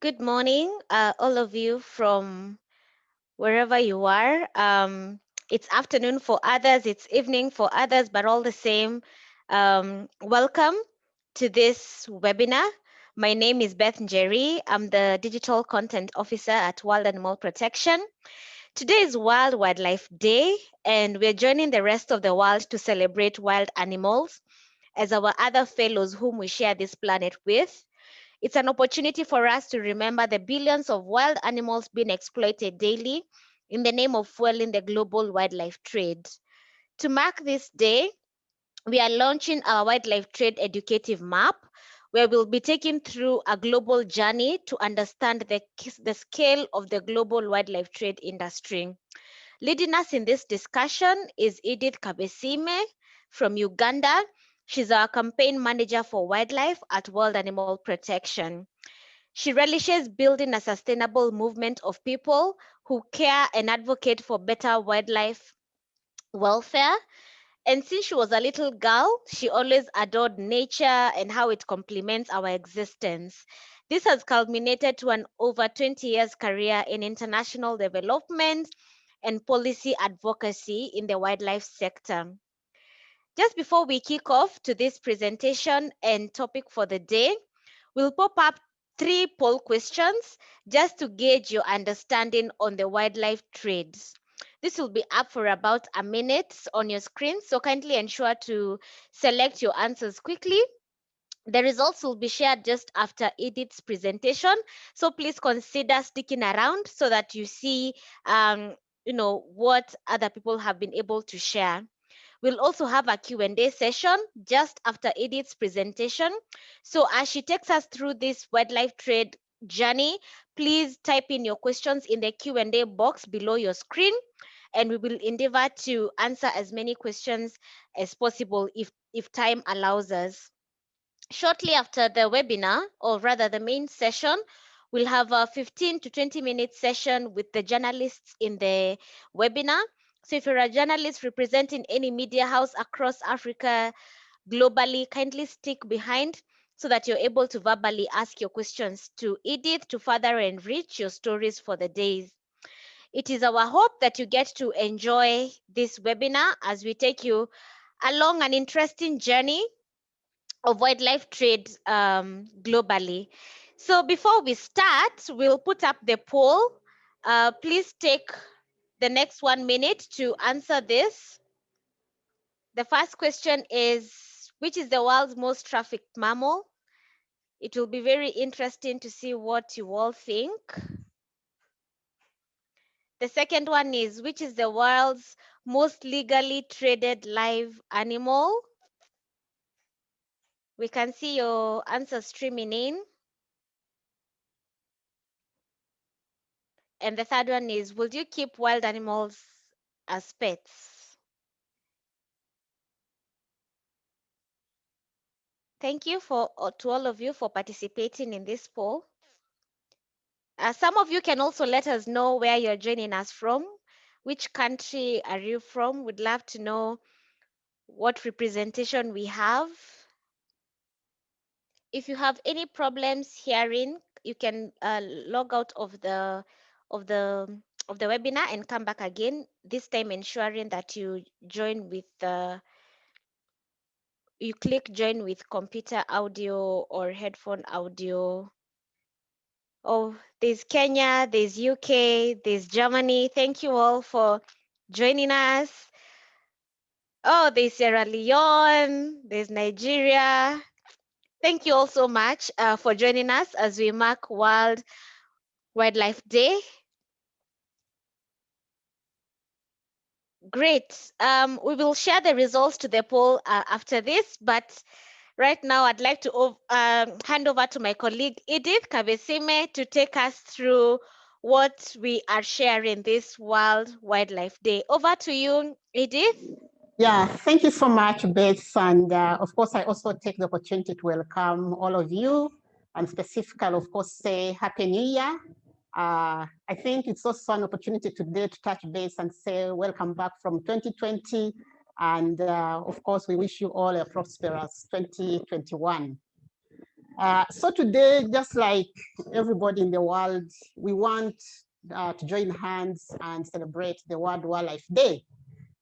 Good morning, all of you from wherever you are. It's afternoon for others, it's evening for others, but all the same, welcome to this webinar. My name is Beth Njeri. I'm the Digital Content Officer at Wild Animal Protection. Today is World Wildlife Day, and we're joining the rest of the world to celebrate wild animals as our other fellows whom we share this planet with. It's an opportunity for us to remember the billions of wild animals being exploited daily in the name of fueling the global wildlife trade. To mark this day, we are launching our wildlife trade educative map, where we'll be taking through a global journey to understand the scale of the global wildlife trade industry. Leading us in this discussion is Edith Kabesime from Uganda. She's our campaign manager for wildlife at World Animal Protection. She relishes building a sustainable movement of people who care and advocate for better wildlife welfare. And since she was a little girl, she always adored nature and how it complements our existence. This has culminated to an over 20 years career in international development and policy advocacy in the wildlife sector. Just before we kick off to this presentation and topic for the day, we'll pop up 3 poll questions just to gauge your understanding on the wildlife trades. This will be up for about a minute on your screen, so kindly ensure to select your answers quickly. The results will be shared just after Edith's presentation, so please consider sticking around so that you see what other people have been able to share. We'll also have a Q&A session just after Edith's presentation. So as she takes us through this wildlife trade journey, please type in your questions in the Q&A box below your screen, and we will endeavor to answer as many questions as possible if time allows us. Shortly after the webinar, or rather the main session, we'll have a 15 to 20-minute session with the journalists in the webinar. So if you're a journalist representing any media house across Africa, globally, kindly stick behind so that you're able to verbally ask your questions to Edith to further enrich your stories for the days. It is our hope that you get to enjoy this webinar as we take you along an interesting journey of wildlife trade globally. So before we start, we'll put up the poll. Please take the next 1 minute to answer this. The first question is, which is the world's most trafficked mammal? It will be very interesting to see what you all think. The second one is, which is the world's most legally traded live animal? We can see your answers streaming in. And the third one is, would you keep wild animals as pets? Thank you to all of you for participating in this poll. Some of you can also let us know where you're joining us from. Which country are you from? We'd love to know what representation we have. If you have any problems hearing, you can log out of the of the of the webinar and come back again. This time, ensuring that you join with you click join with computer audio or headphone audio. Oh, there's Kenya, there's UK, there's Germany. Thank you all for joining us. Oh, there's Sierra Leone, there's Nigeria. Thank you all so much for joining us as we mark World Wildlife Day. Great. We will share the results to the poll after this, but right now I'd like to hand over to my colleague Edith Kabesime to take us through what we are sharing this World Wildlife Day. Over to you, Edith. Yeah, thank you so much, Beth. And of course, I also take the opportunity to welcome all of you and specifically, of course, say Happy New Year. I think it's also an opportunity today to touch base and say welcome back from 2020. And of course, we wish you all a prosperous 2021. So today, just like everybody in the world, we want to join hands and celebrate the World Wildlife Day,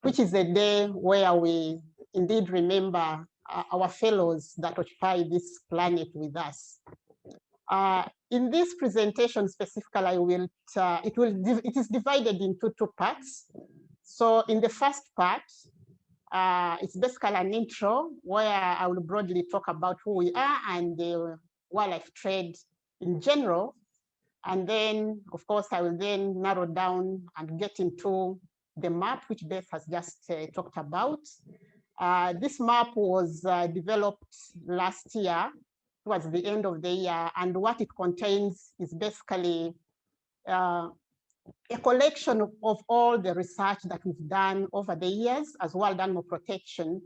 which is a day where we indeed remember our fellows that occupy this planet with us. In this presentation specifically, it is divided into two parts. So in the first part, it's basically an intro where I will broadly talk about who we are and the wildlife trade in general. And then, of course, I will then narrow down and get into the map, which Beth has just talked about. This map was developed last year, towards the end of the year, and what it contains is basically a collection of all the research that we've done over the years as wild animal protection.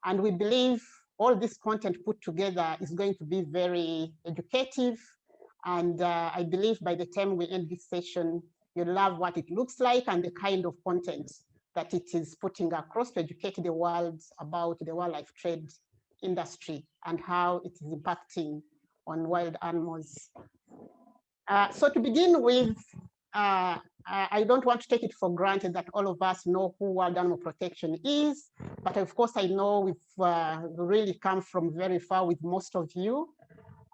And we believe all this content put together is going to be very educative. And I believe by the time we end this session, you'll love what it looks like and the kind of content that it is putting across to educate the world about the wildlife trade industry and how it is impacting on wild animals. So to begin with, I don't want to take it for granted that all of us know who wild animal protection is, but of course I know we've really come from very far with most of you.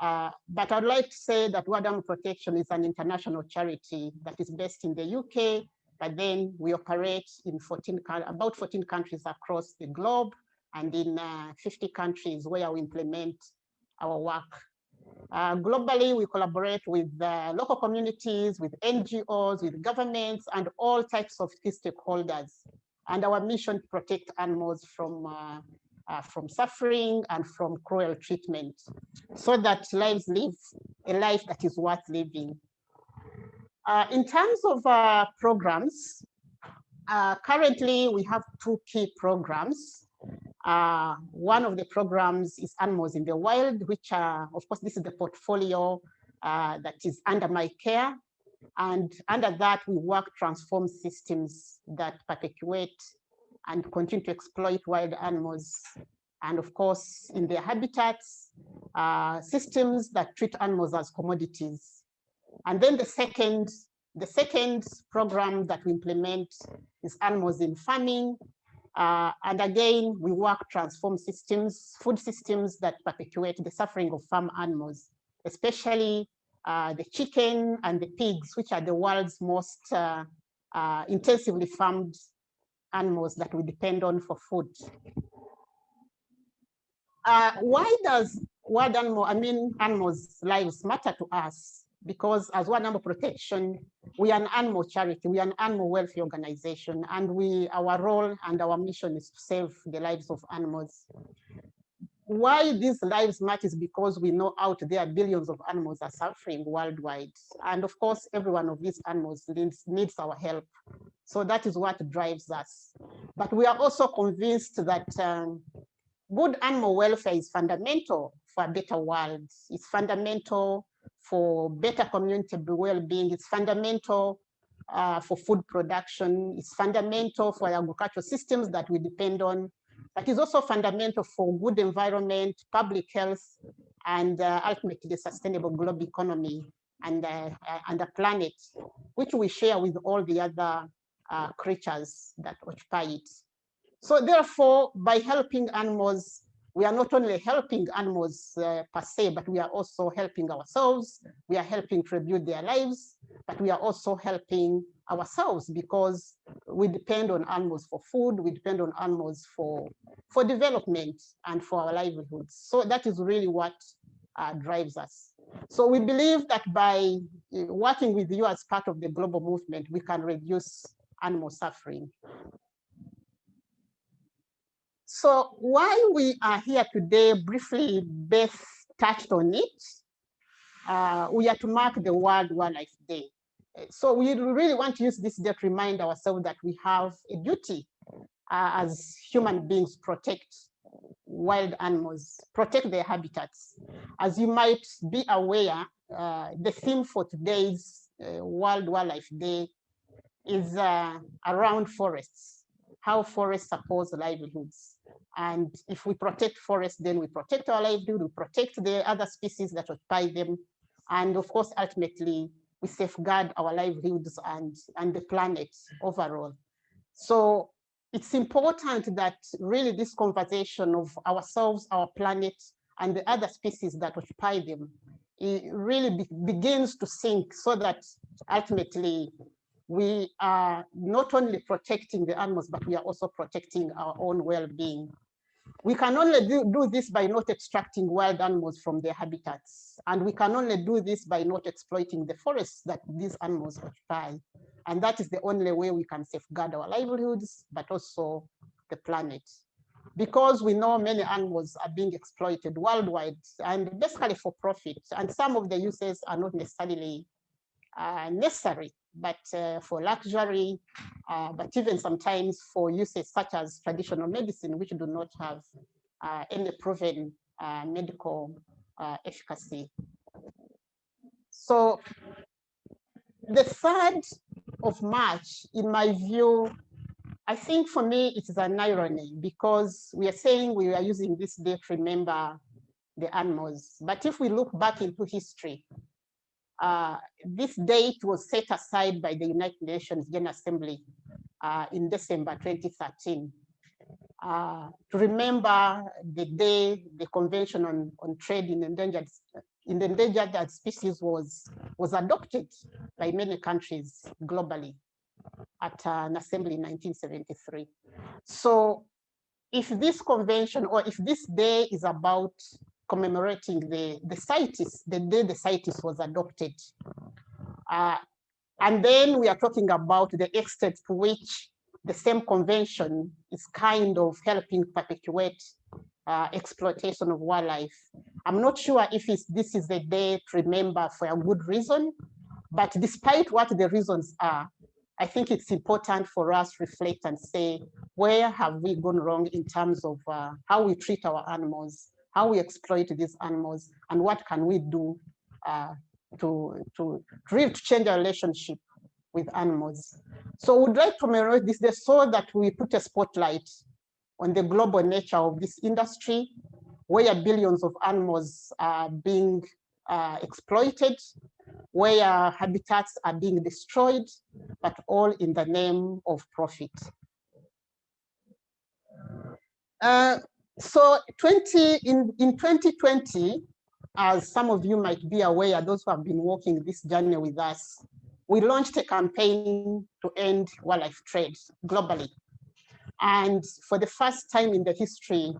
But I'd like to say that wild animal protection is an international charity that is based in the UK, but then we operate in about 14 countries across the globe and in 50 countries where we implement our work. Globally, we collaborate with local communities, with NGOs, with governments, and all types of key stakeholders. And our mission to protect animals from suffering and from cruel treatment, so that lives live a life that is worth living. In terms of programs, currently we have two key programs. One of the programs is Animals in the Wild, which of course, this is the portfolio that is under my care. And under that, we work transform systems that perpetuate and continue to exploit wild animals. And of course, in their habitats, systems that treat animals as commodities. And then the second program that we implement is Animals in Farming. And again, we work transform systems, food systems that perpetuate the suffering of farm animals, especially the chicken and the pigs, which are the world's most intensively farmed animals that we depend on for food. Why does animals' lives matter to us? Because as World Animal Protection, we are an animal charity, we are an animal welfare organization, and our role and our mission is to save the lives of animals. Why these lives matter is because we know out there billions of animals are suffering worldwide. And of course, every one of these animals needs our help. So that is what drives us. But we are also convinced that good animal welfare is fundamental for a better world. It's fundamental for better community well-being. It's fundamental for food production. It's fundamental for agricultural systems that we depend on. But it's also fundamental for good environment, public health, and ultimately the sustainable global economy and the planet, which we share with all the other creatures that occupy it. So therefore, by helping animals, we are not only helping animals per se, but we are also helping ourselves. We are helping to rebuild their lives, but we are also helping ourselves because we depend on animals for food, we depend on animals for development and for our livelihoods. So that is really what drives us. So we believe that by working with you as part of the global movement, we can reduce animal suffering. So why we are here today, briefly, Beth touched on it. We are to mark the World Wildlife Day. So we really want to use this day to remind ourselves that we have a duty as human beings, protect wild animals, protect their habitats. As you might be aware, the theme for today's World Wildlife Day is around forests, how forests support livelihoods. And if we protect forests, then we protect our livelihood, we protect the other species that occupy them. And of course, ultimately, we safeguard our livelihoods and the planet overall. So it's important that really this conversation of ourselves, our planet, and the other species that occupy them, it really begins to sink, so that ultimately we are not only protecting the animals, but we are also protecting our own well-being. We can only do this by not extracting wild animals from their habitats. And we can only do this by not exploiting the forests that these animals occupy. And that is the only way we can safeguard our livelihoods, but also the planet. Because we know many animals are being exploited worldwide, and basically for profit. And some of the uses are not necessarily necessary, but for luxury, but even sometimes for uses such as traditional medicine, which do not have any proven medical efficacy. So the 3rd of March, in my view, I think for me it is an irony, because we are saying we are using this day to remember the animals. But if we look back into history, this date was set aside by the United Nations General Assembly in December 2013 to remember the day the Convention on Trade in Endangered Species was adopted by many countries globally at an assembly in 1973. So if this convention, or if this day is about commemorating the CITES, the day the CITES was adopted, and then we are talking about the extent to which the same convention is kind of helping perpetuate exploitation of wildlife. I'm not sure if this is a day to remember for a good reason, but despite what the reasons are, I think it's important for us to reflect and say, where have we gone wrong in terms of how we treat our animals, how we exploit these animals, and what can we do to really change our relationship with animals. So we'd like to commemorate this day so that we put a spotlight on the global nature of this industry, where billions of animals are being exploited, where habitats are being destroyed, but all in the name of profit. So in 2020, as some of you might be aware, those who have been walking this journey with us, we launched a campaign to end wildlife trade globally. And for the first time in the history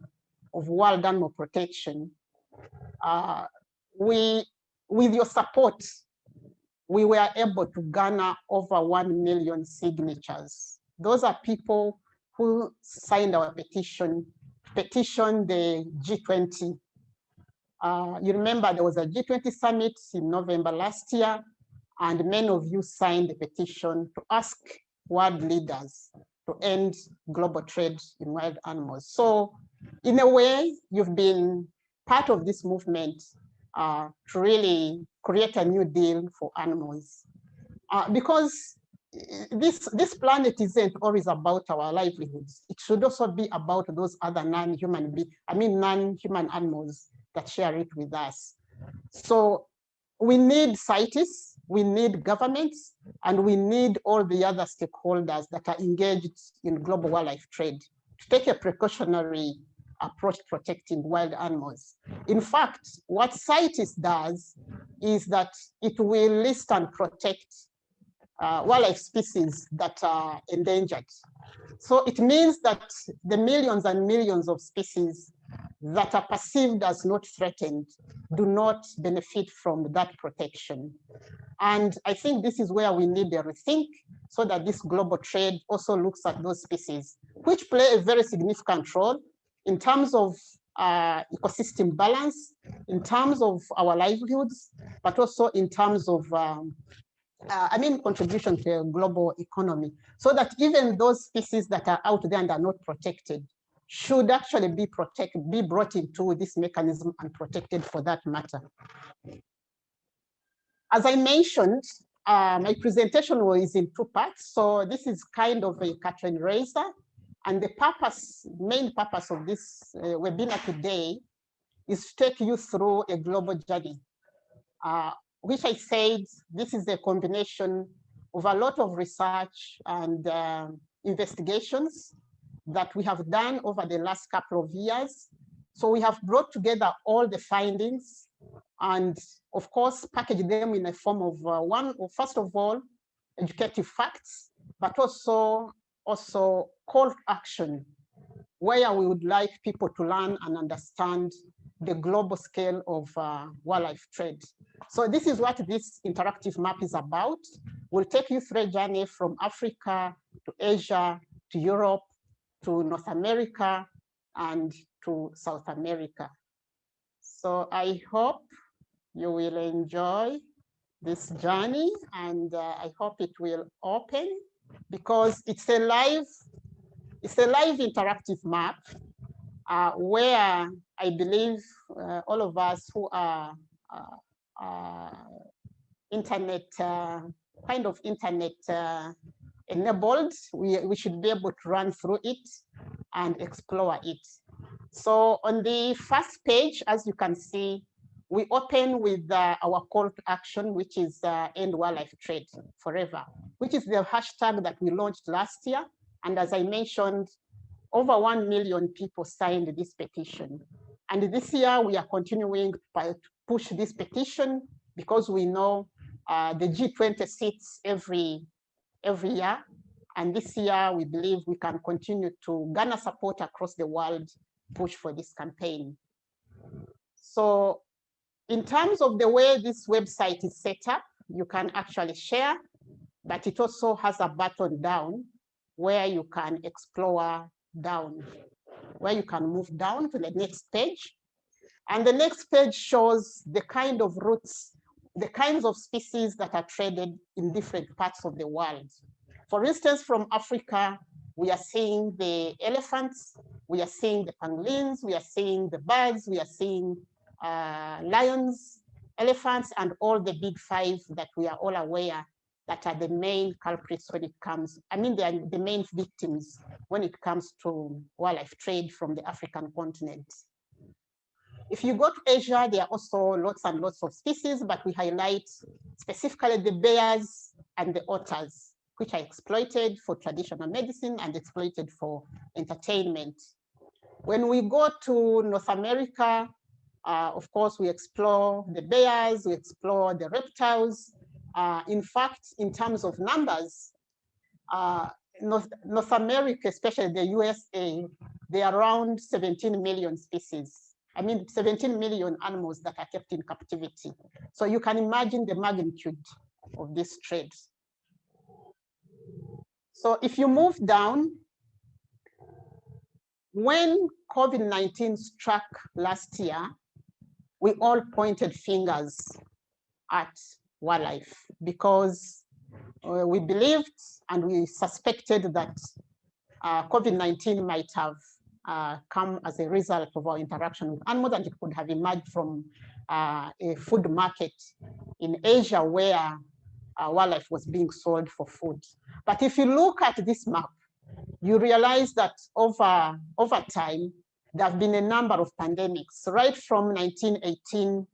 of wild animal protection, with your support, we were able to garner over 1 million signatures. Those are people who signed our petition the G20. You remember there was a G20 summit in November last year, and many of you signed the petition to ask world leaders to end global trade in wild animals. So in a way, you've been part of this movement to really create a new deal for animals. Because this planet isn't always about our livelihoods. It should also be about those other non-human animals that share it with us. So we need CITES, we need governments, and we need all the other stakeholders that are engaged in global wildlife trade to take a precautionary approach to protecting wild animals. In fact, what CITES does is that it will list and protect wildlife species that are endangered. So it means that the millions and millions of species that are perceived as not threatened do not benefit from that protection. And I think this is where we need a rethink, so that this global trade also looks at those species, which play a very significant role in terms of ecosystem balance, in terms of our livelihoods, but also in terms of contribution to a global economy, so that even those species that are out there and are not protected should actually be brought into this mechanism and protected for that matter. As I mentioned, my presentation is in 2 parts. So this is kind of a curtain raiser And the main purpose of this webinar today is to take you through a global journey, which I said, this is a combination of a lot of research and investigations that we have done over the last couple of years. So we have brought together all the findings and, of course, packaged them in a form of first of all, educative facts, but also call to action, where we would like people to learn and understand the global scale of wildlife trade. So this is what this interactive map is about. We'll take you through a journey from Africa to Asia to Europe to North America and to South America. So I hope you will enjoy this journey, and I hope it will open, because it's a live interactive map where I believe all of us who are internet enabled, we should be able to run through it and explore it. So on the first page, as you can see, we open with our call to action, which is End Wildlife Trade Forever, which is the hashtag that we launched last year. And as I mentioned, over 1 million people signed this petition. And this year we are continuing to push this petition, because we know the G20 sits every year. And this year we believe we can continue to garner support across the world, push for this campaign. So in terms of the way this website is set up, you can actually share, but it also has a button down where you can explore down, where you can move down to the next page. And the next page shows the kind of routes, the kinds of species that are traded in different parts of the world. For instance, from Africa, we are seeing the elephants, we are seeing the pangolins, we are seeing the birds, we are seeing lions, elephants, and all the big five that we are all aware that are the main culprits when it comes, they are the main victims when it comes to wildlife trade from the African continent. If you go to Asia, there are also lots and lots of species, but we highlight specifically the bears and the otters, which are exploited for traditional medicine and exploited for entertainment. When we go to North America, of course, we explore the bears, we explore the reptiles. In fact, in terms of numbers, North America, especially the USA, there are around 17 million species. 17 million animals that are kept in captivity. So you can imagine the magnitude of this trade. So if you move down, when COVID-19 struck last year, we all pointed fingers at wildlife, because we believed and we suspected that COVID-19 might have come as a result of our interaction with animals, and it could have emerged from a food market in Asia where wildlife was being sold for food. But if you look at this map, you realize that over time, there have been a number of pandemics. Right from 1918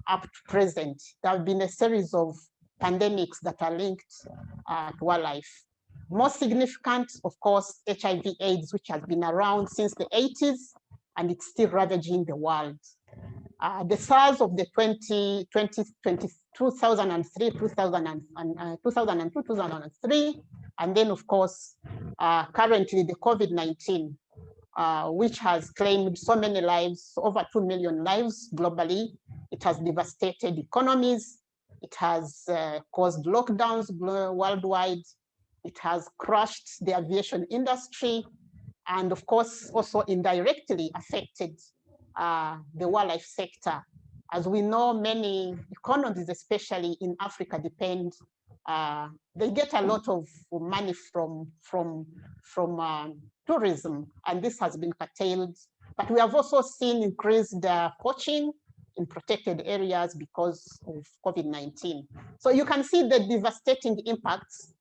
up to present, there have been a series of pandemics that are linked to wildlife. Most significant, of course, HIV/AIDS, which has been around since the 80s, and it's still ravaging the world. The SARS of the 2003, 2003, and then, of course, currently the COVID-19, which has claimed so many lives, over 2 million lives globally. It has devastated economies. It has caused lockdowns worldwide. It has crushed the aviation industry, and of course, also indirectly affected the wildlife sector. As we know, many economies, especially in Africa, depend, they get a lot of money from tourism, and this has been curtailed. But we have also seen increased poaching in protected areas because of COVID-19. So you can see the devastating impacts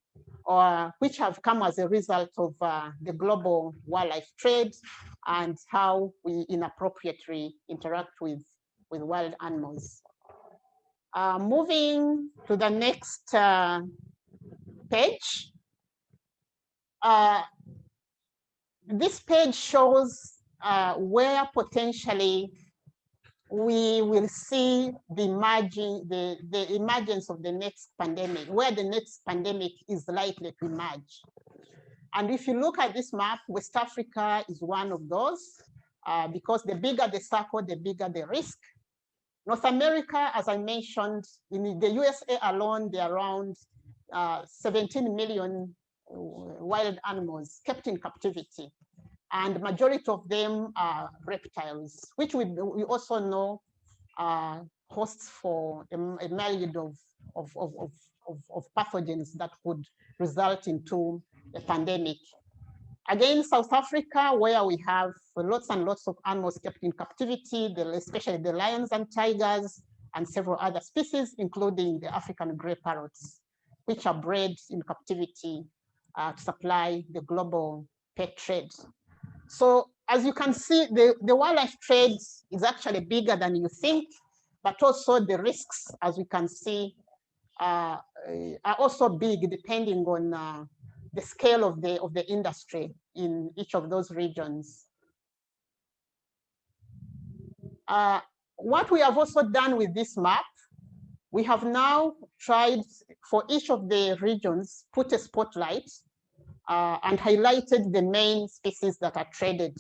or which have come as a result of the global wildlife trade and how we inappropriately interact with wild animals. Moving to the next page. This page shows where potentially we will see the emergence of the next pandemic, where the next pandemic is likely to emerge. And if you look at this map, West Africa is one of those, because the bigger the circle, the bigger the risk. North America, as I mentioned, in the USA alone, there are around 17 million wild animals kept in captivity. And majority of them are reptiles, which we also know are hosts for a myriad of pathogens that could result into a pandemic. Again, South Africa, where we have lots and lots of animals kept in captivity, especially the lions and tigers, and several other species, including the African grey parrots, which are bred in captivity to supply the global pet trade. So as you can see, the wildlife trade is actually bigger than you think, but also the risks, as we can see, are also big depending on the scale of the industry in each of those regions. What we have also done with this map, we have now tried for each of the regions, put a spotlight and highlighted the main species that are traded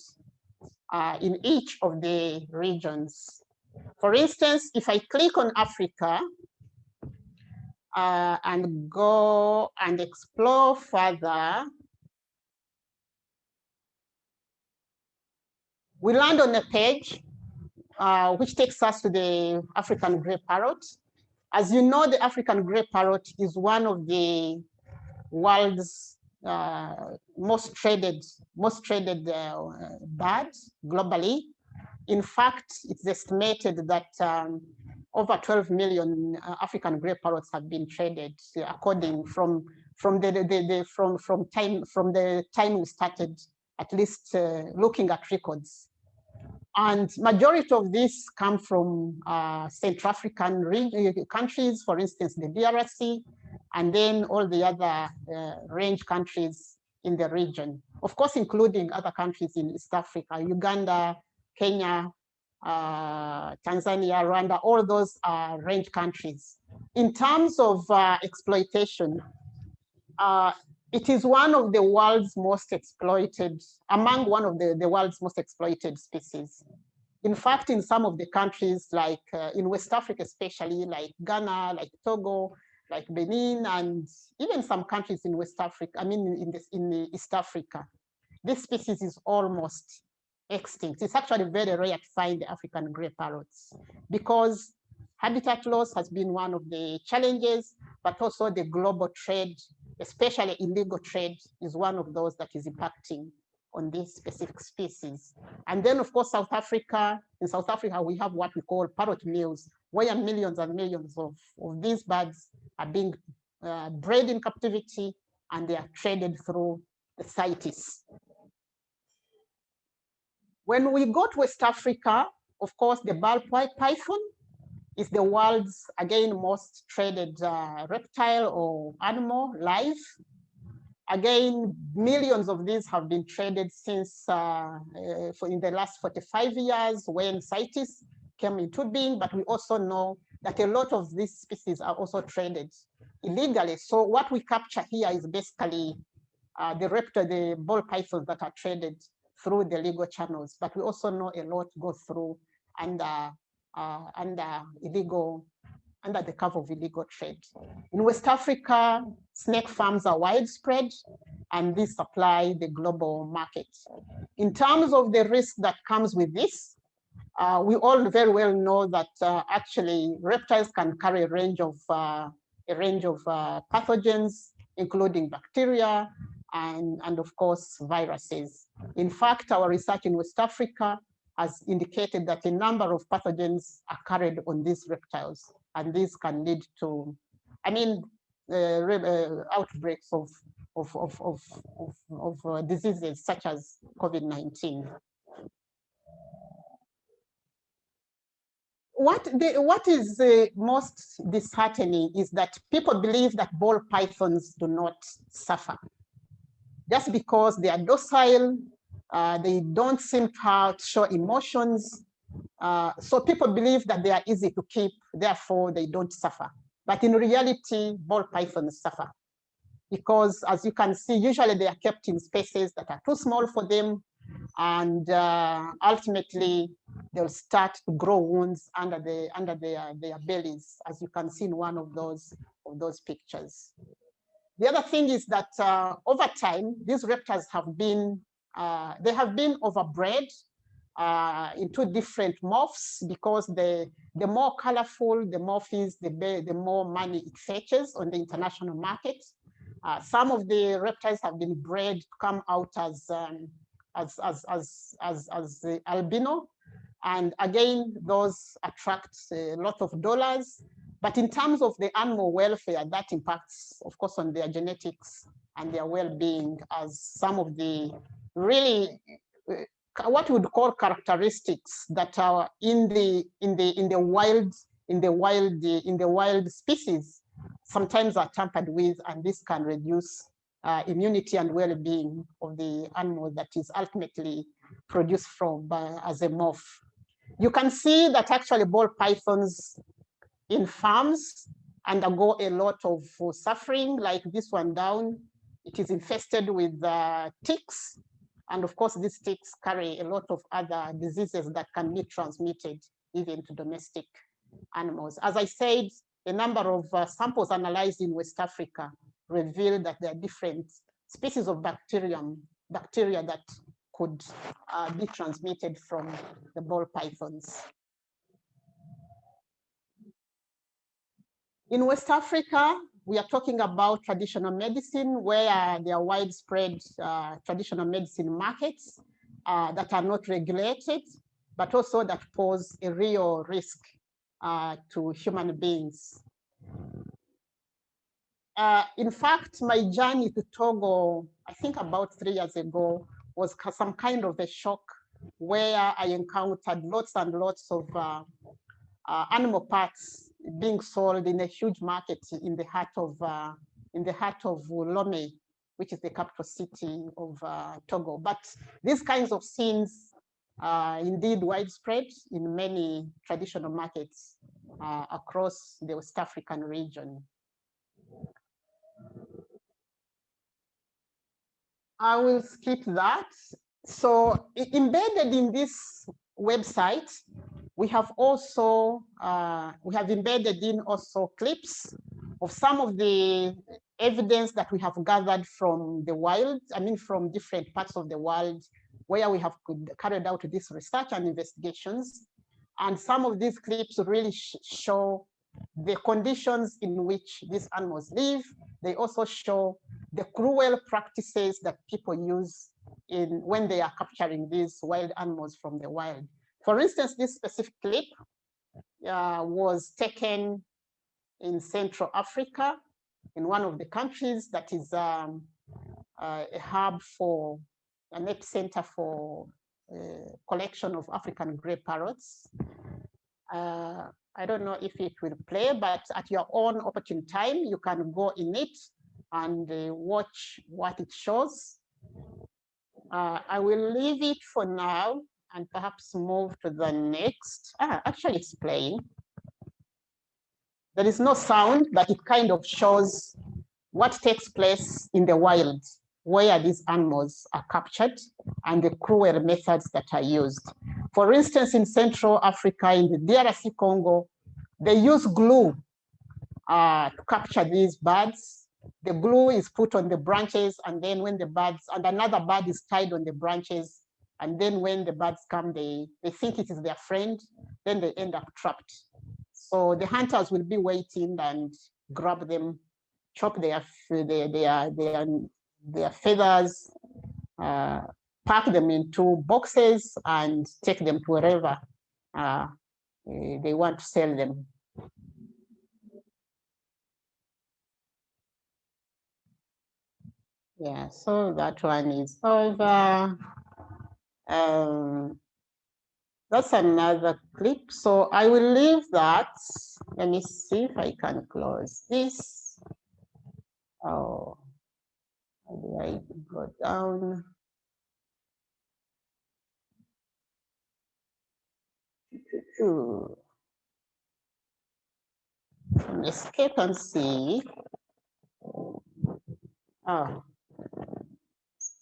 in each of the regions. For instance, if I click on Africa and go and explore further, we land on a page which takes us to the African grey parrot. As you know, the African grey parrot is one of the world's most traded birds globally. In fact, it's estimated that over 12 million African grey parrots have been traded, according from the time we started, at least looking at records. And majority of these come from Central African countries, for instance, the DRC, and then all the other range countries in the region. Of course, including other countries in East Africa, Uganda, Kenya, Tanzania, Rwanda, all those are range countries. In terms of exploitation, it is one of the world's most exploited, among one of the world's most exploited species. In fact, in some of the countries, like in West Africa, especially like Ghana, like Togo, like Benin, and even some countries in West Africa, in East Africa, this species is almost extinct. It's actually very rare to find the African grey parrots because habitat loss has been one of the challenges, but also the global trade, especially illegal trade, is one of those that is impacting on this specific species. And then, of course, South Africa. In South Africa, we have what we call parrot mills, where millions and millions of these birds are being bred in captivity, and they are traded through the CITES. When we go to West Africa, of course, the ball python is the world's, again, most traded reptile or animal live. Again, millions of these have been traded since in the last 45 years when CITES came into being, but we also know that a lot of these species are also traded illegally. So what we capture here is basically the ball pythons that are traded through the legal channels, but we also know a lot go through under the cover of illegal trade. In West Africa, snake farms are widespread, and these supply the global market. In terms of the risk that comes with this, we all very well know that actually reptiles can carry a range of pathogens, including bacteria and of course viruses. In fact, our research in West Africa has indicated that a number of pathogens are carried on these reptiles, and these can lead to, outbreaks of diseases such as COVID-19. What is most disheartening is that people believe that ball pythons do not suffer. Just because they are docile, they don't seem to show emotions. So people believe that they are easy to keep, therefore they don't suffer. But in reality, ball pythons suffer. Because as you can see, usually they are kept in spaces that are too small for them. And ultimately, they'll start to grow wounds under their bellies, as you can see in one of those pictures. The other thing is that over time, these reptiles have been overbred into different morphs, because the more colorful the morph is, the more money it fetches on the international market. Some of the reptiles have been bred to come out as the albino. And again, those attract a lot of dollars. But in terms of the animal welfare, that impacts, of course, on their genetics and their well-being, as some of the really what we would call characteristics that are in the wild species sometimes are tampered with, and this can reduce immunity and well-being of the animal that is ultimately produced from as a morph. You can see that actually ball pythons in farms undergo a lot of suffering, like this one down. It is infested with ticks. And of course, these ticks carry a lot of other diseases that can be transmitted even to domestic animals. As I said, a number of samples analyzed in West Africa reveal that there are different species of bacteria that could be transmitted from the ball pythons. In West Africa, we are talking about traditional medicine, where there are widespread traditional medicine markets that are not regulated, but also that pose a real risk to human beings. In fact, my journey to Togo, I think about 3 years ago, was some kind of a shock, where I encountered lots and lots of animal parts being sold in a huge market in the heart of Lomé, which is the capital city of Togo. But these kinds of scenes are indeed widespread in many traditional markets across the West African region. I will skip that. So embedded in this website, we have also embedded in also clips of some of the evidence that we have gathered from the wild, from different parts of the world where we have carried out this research and investigations. And some of these clips really show the conditions in which these animals live. They also show the cruel practices that people use when they are capturing these wild animals from the wild. For instance, this specific clip was taken in Central Africa, in one of the countries that is a hub for an epicenter for collection of African gray parrots. I don't know if it will play, but at your own opportune time, you can go in it and watch what it shows. I will leave it for now and perhaps move to the next. Actually, it's playing. There is no sound, but it kind of shows what takes place in the wild, where these animals are captured and the cruel methods that are used. For instance, in Central Africa, in the DRC Congo, they use glue to capture these birds. The glue is put on the branches, and then when the birds, and another bird is tied on the branches, and then when the birds come, they think it is their friend, then they end up trapped. So the hunters will be waiting and grab them, chop their feathers, pack them into boxes, and take them to wherever they want to sell them. Yeah, so that one is over. That's another clip. So I will leave that. Let me see if I can close this. Oh, how do I go down? Escape and see. Oh,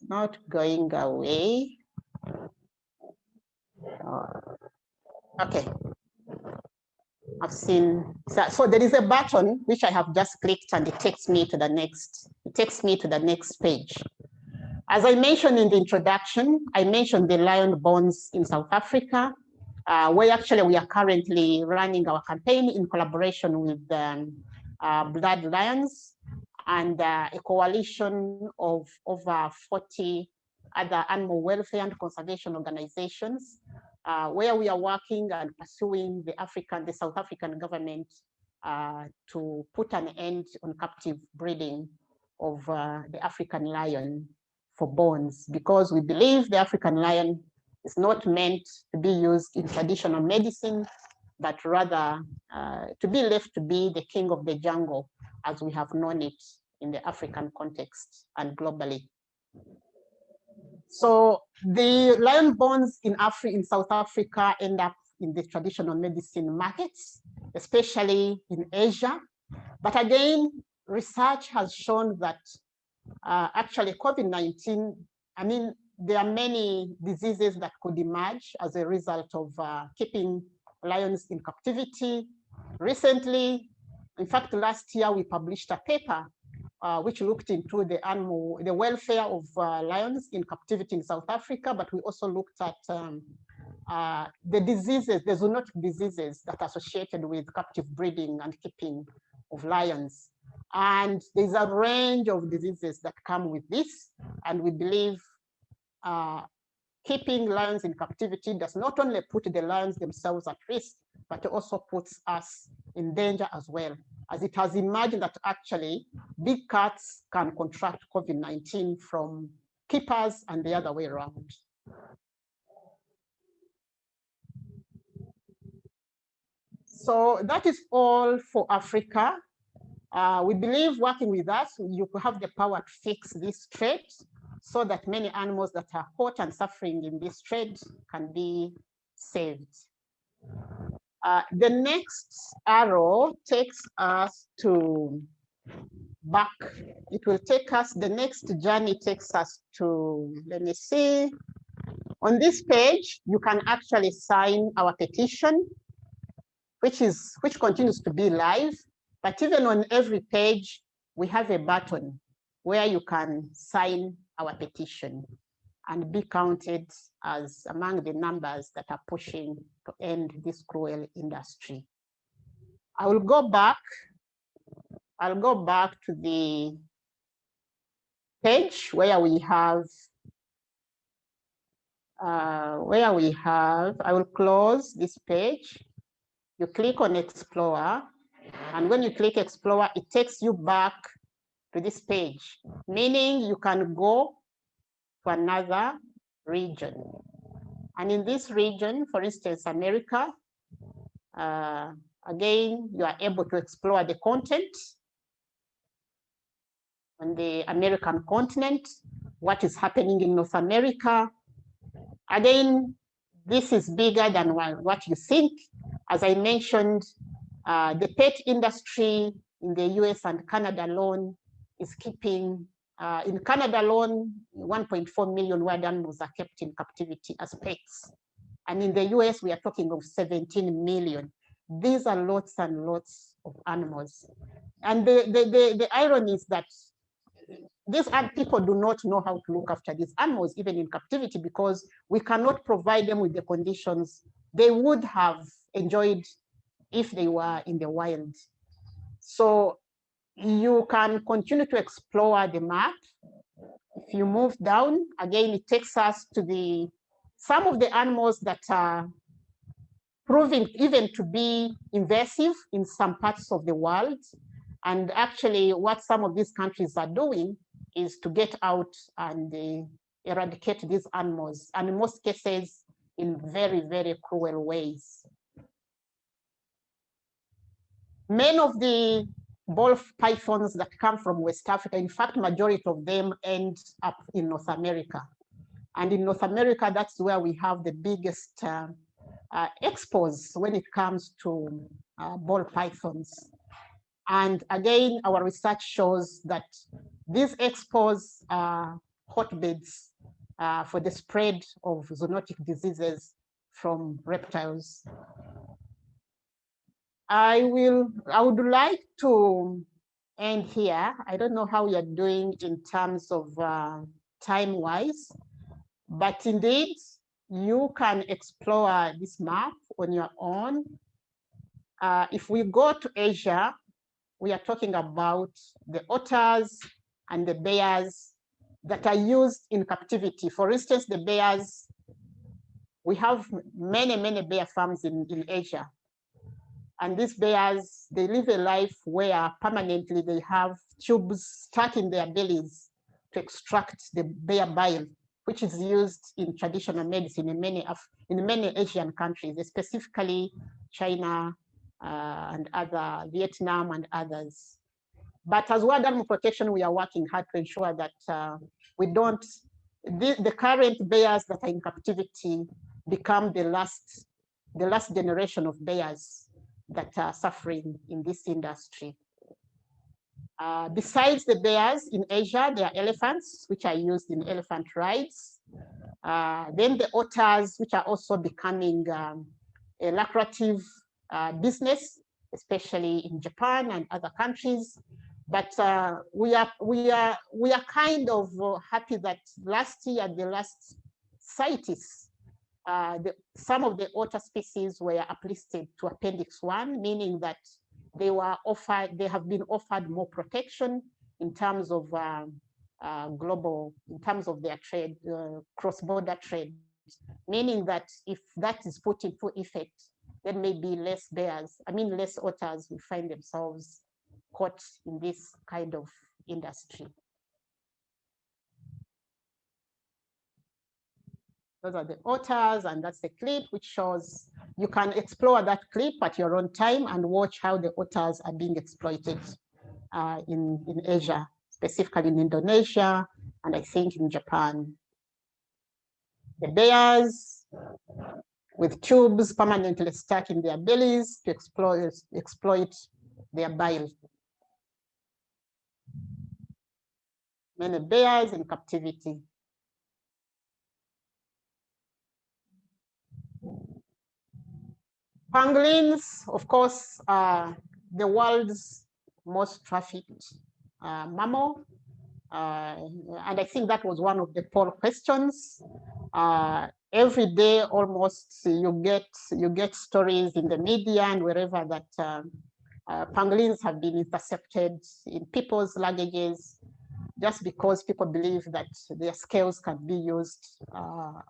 not going away. Oh, okay. I've seen, so there is a button which I have just clicked and it takes me to the next page. As I mentioned in the introduction, I mentioned the lion bonds in South Africa, where actually we are currently running our campaign in collaboration with Blood Lions and a coalition of over 40 other animal welfare and conservation organizations, where we are working and pursuing the South African government to put an end on captive breeding of the African lion for bones, because we believe the African lion is not meant to be used in traditional medicine, but rather to be left to be the king of the jungle as we have known it in the African context and globally. So the lion bones in South Africa end up in the traditional medicine markets, especially in Asia. But again, research has shown that actually COVID-19, I mean, there are many diseases that could emerge as a result of keeping lions in captivity. Recently, in fact, last year we published a paper which looked into the welfare of lions in captivity in South Africa, but we also looked at the diseases, the zoonotic diseases that are associated with captive breeding and keeping of lions. And there's a range of diseases that come with this. And we believe keeping lions in captivity does not only put the lions themselves at risk, but it also puts us in danger as well, as it has emerged that actually big cats can contract COVID-19 from keepers and the other way around. So that is all for Africa. We believe working with us, you could have the power to fix this trade so that many animals that are caught and suffering in this trade can be saved. The next arrow takes us to back. It will take us, the next journey takes us to, let me see. On this page, you can actually sign our petition, which continues to be live. But even on every page, we have a button where you can sign our petition and be counted as among the numbers that are pushing to end this cruel industry. I'll go back to the page where we have, I will close this page. You click on Explorer, and when you click Explorer, it takes you back to this page, meaning you can go to another region. And in this region, for instance, America, again, you are able to explore the content on the American continent, what is happening in North America. Again, this is bigger than what you think. As I mentioned, the pet industry in the US and Canada alone is keeping, in Canada alone, 1.4 million wild animals are kept in captivity as pets. And in the US, we are talking of 17 million. These are lots and lots of animals. And the irony is that these people do not know how to look after these animals, even in captivity, because we cannot provide them with the conditions they would have enjoyed if they were in the wild. So you can continue to explore the map. If you move down, again, it takes us to some of the animals that are proving even to be invasive in some parts of the world. And actually what some of these countries are doing is to get out and eradicate these animals, and in most cases, in very, very cruel ways. Many of the ball pythons that come from West Africa, in fact, majority of them end up in North America. And in North America, that's where we have the biggest expos when it comes to ball pythons. And again, our research shows that these expos are hotbeds for the spread of zoonotic diseases from reptiles. I would like to end here. I don't know how you're doing in terms of time-wise, but indeed, you can explore this map on your own. If we go to Asia, we are talking about the otters and the bears that are used in captivity. For instance, the bears, we have many, many bear farms in Asia. And these bears, they live a life where permanently they have tubes stuck in their bellies to extract the bear bile, which is used in traditional medicine in many Asian countries, specifically China and other, Vietnam and others. But as World Animal Protection, we are working hard to ensure that we don't, the current bears that are in captivity become the last generation of bears that are suffering in this industry. Besides the bears in Asia, there are elephants, which are used in elephant rides. Then the otters, which are also becoming a lucrative business, especially in Japan and other countries. But we are kind of happy that last year, the last CITES, some of the otter species were uplisted to Appendix 1, meaning that they have been offered more protection in terms of in terms of their trade, cross-border trade, meaning that if that is put into effect, there may be less less otters will find themselves caught in this kind of industry. Those are the otters, and that's the clip which shows, you can explore that clip at your own time and watch how the otters are being exploited in Asia, specifically in Indonesia, and I think in Japan. The bears with tubes permanently stuck in their bellies to exploit their bile. Many bears in captivity. Pangolins, of course, are the world's most trafficked mammal. And I think that was one of the poll questions. Every day, almost, you get stories in the media and wherever that pangolins have been intercepted in people's luggages, just because people believe that their scales can be used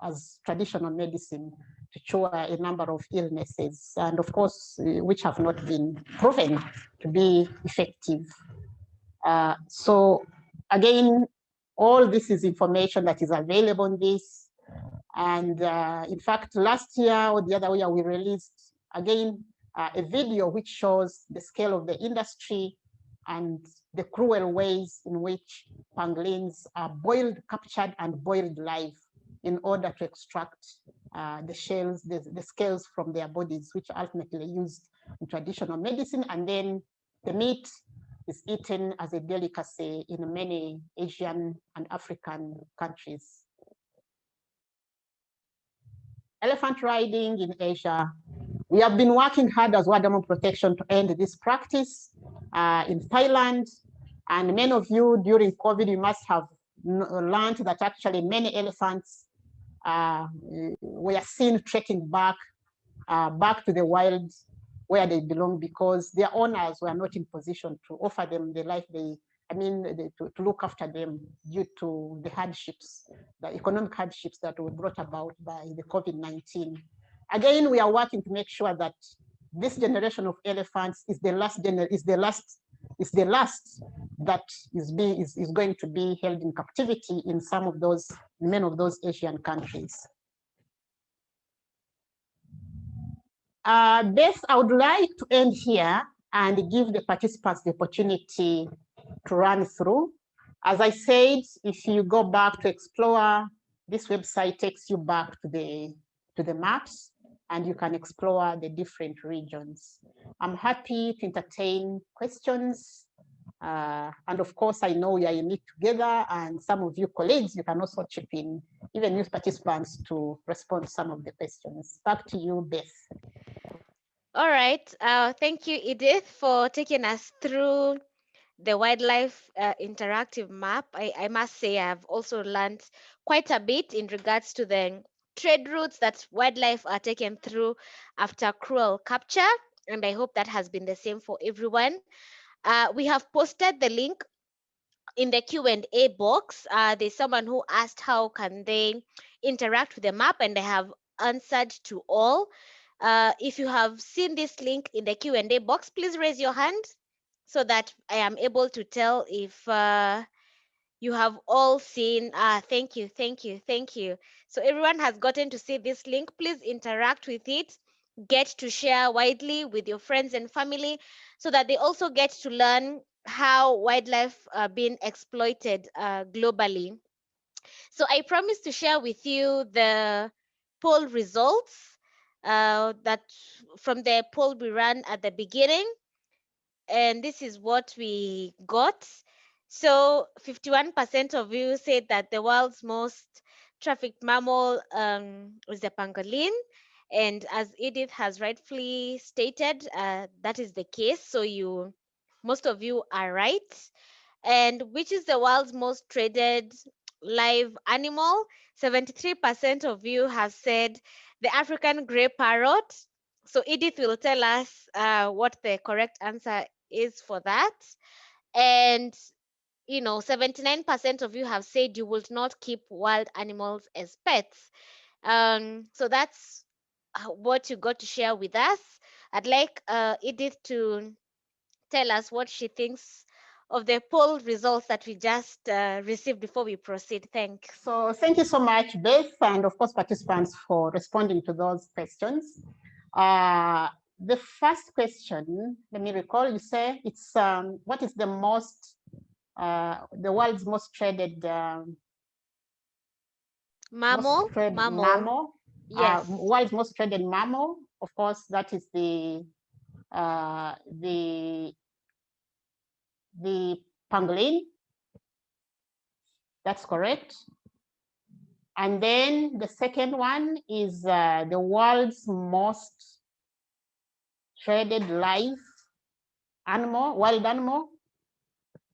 as traditional medicine to cure a number of illnesses, and of course, which have not been proven to be effective. So again, all this is information that is available on this. And in fact, last year or the other year, we released, again, a video which shows the scale of the industry and the cruel ways in which pangolins are captured and boiled live in order to extract the shells, the scales from their bodies, which are ultimately used in traditional medicine. And then the meat is eaten as a delicacy in many Asian and African countries. Elephant riding in Asia. We have been working hard as World Animal Protection to end this practice in Thailand. And many of you during COVID, you must have learned that actually many elephants were seen trekking back to the wild where they belong, because their owners were not in position to offer them the life to look after them due to the hardships, the economic hardships that were brought about by the COVID-19. Again, we are working to make sure that this generation of elephants is the last that is going to be held in captivity in many of those Asian countries. Beth, I would like to end here and give the participants the opportunity to run through. As I said, if you go back to Explore, this website takes you back to the maps, and you can explore the different regions. I'm happy to entertain questions. And of course, I know we are in it together, and some of you colleagues, you can also chip in, even youth participants, to respond to some of the questions. Back to you, Beth. All right. Thank you, Edith, for taking us through the wildlife interactive map. I must say I've also learned quite a bit in regards to the trade routes that wildlife are taken through after cruel capture, and I hope that has been the same for everyone. We have posted the link in the Q&A box. There's someone who asked how can they interact with the map, and I have answered to all. If you have seen this link in the Q&A box, please raise your hand so that I am able to tell if you have all seen. Thank you, thank you, thank you. So everyone has gotten to see this link. Please interact with it. Get to share widely with your friends and family so that they also get to learn how wildlife are being exploited globally. So I promise to share with you the poll results that from the poll we ran at the beginning, and this is what we got. So 51% of you said that the world's most trafficked mammal is the pangolin. And as Edith has rightfully stated, that is the case. So most of you are right. And which is the world's most traded live animal? 73% of you have said the African grey parrot. So Edith will tell us what the correct answer is for that. And 79% of you have said you would not keep wild animals as pets. So that's what you got to share with us. I'd like Edith to tell us what she thinks of the poll results that we just received before we proceed. Thanks. So thank you so much, Beth, and of course, participants for responding to those questions. The first question, let me recall, you say it's what is the world's most traded Mammal? Mammal. mammal? Yes. World's most traded mammal, of course, that is the pangolin. That's correct. And then the second one is the world's most traded live animal, wild animal.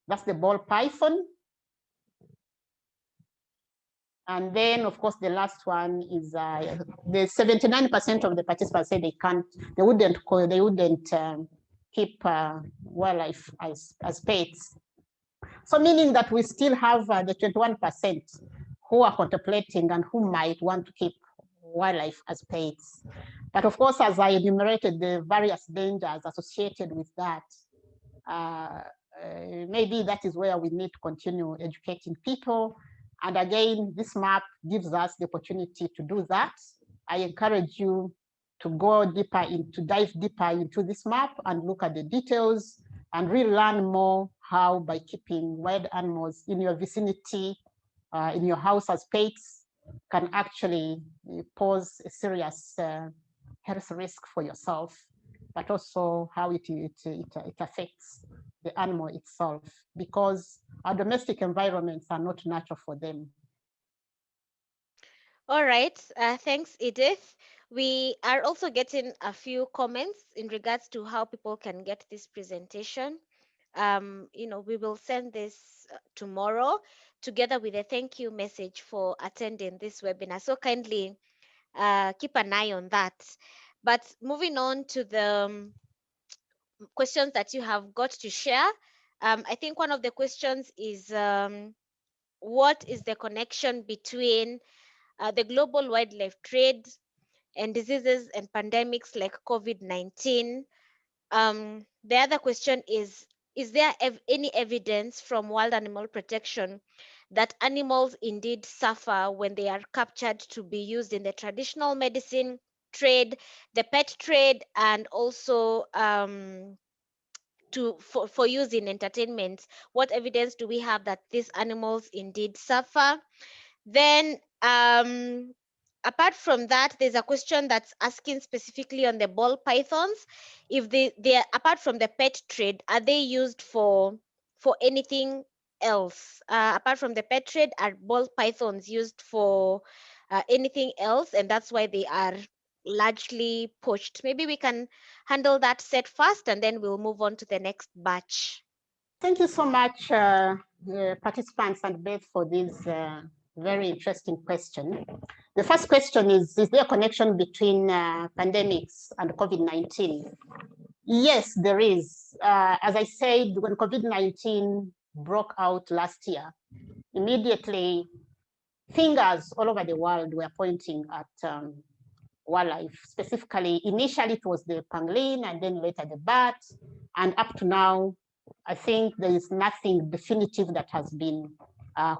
That's the ball python. And then, of course, the last one is the 79% of the participants say they wouldn't keep wildlife as pets. So meaning that we still have the 21% who are contemplating and who might want to keep wildlife as pets. But of course, as I enumerated the various dangers associated with that, maybe that is where we need to continue educating people. And again, this map gives us the opportunity to do that. I encourage you to dive deeper into this map and look at the details and really learn more how by keeping wild animals in your vicinity, in your house as pets, can actually pose a serious health risk for yourself, but also how it affects the animal itself, because our domestic environments are not natural for them. All right. Thanks, Edith. We are also getting a few comments in regards to how people can get this presentation. We will send this tomorrow together with a thank you message for attending this webinar. So kindly keep an eye on that. But moving on to the questions that you have got to share, I think one of the questions is what is the connection between the global wildlife trade and diseases and pandemics like COVID-19? The other question is is there any evidence from wild animal protection that animals indeed suffer when they are captured to be used in the traditional medicine trade, the pet trade, and also for use in entertainment? What evidence do we have that these animals indeed suffer? Then, apart from that, there's a question that's asking specifically on the ball pythons. If they're apart from the pet trade, are they used for anything else? Apart from the pet trade, are ball pythons used for anything else? And that's why they are largely poached. Maybe we can handle that set first, and then we'll move on to the next batch. Thank you so much, participants and Beth, for this very interesting question. The first question is there a connection between pandemics and COVID-19? Yes, there is. As I said, when COVID-19 broke out last year, immediately fingers all over the world were pointing at wildlife. Specifically, initially it was the pangolin and then later the bat. And up to now, I think there is nothing definitive that has been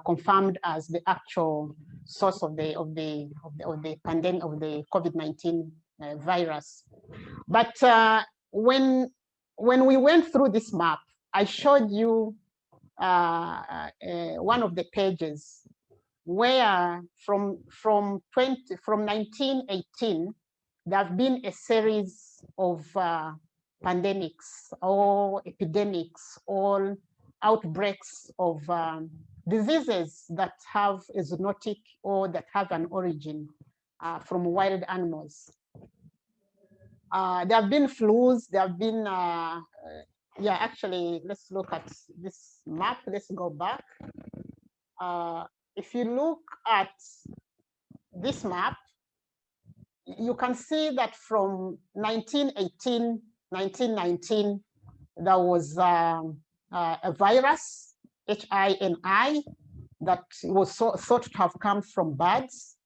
confirmed as the actual source of the pandemic, of the COVID-19 virus. But when we went through this map, I showed you one of the pages where from 1918 there have been a series of pandemics or epidemics or outbreaks of diseases that have a zoonotic or that have an origin from wild animals. There have been flus, there have been, yeah, actually, let's look at this map. Let's go back. If you look at this map, you can see that from 1918, 1919, there was a virus, HINI, that was thought to have come from birds.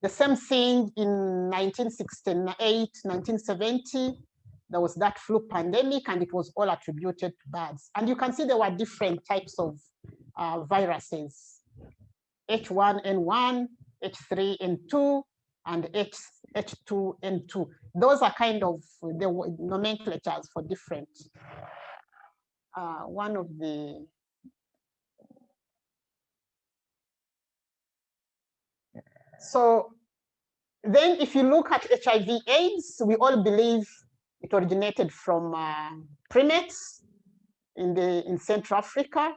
The same thing in 1968, 1970, there was that flu pandemic, and it was all attributed to birds. And you can see there were different types of viruses, H1N1, H3N2, and H2N2. Those are kind of the nomenclatures for different. One of the So then if you look at HIV/AIDS, we all believe it originated from primates in Central Africa.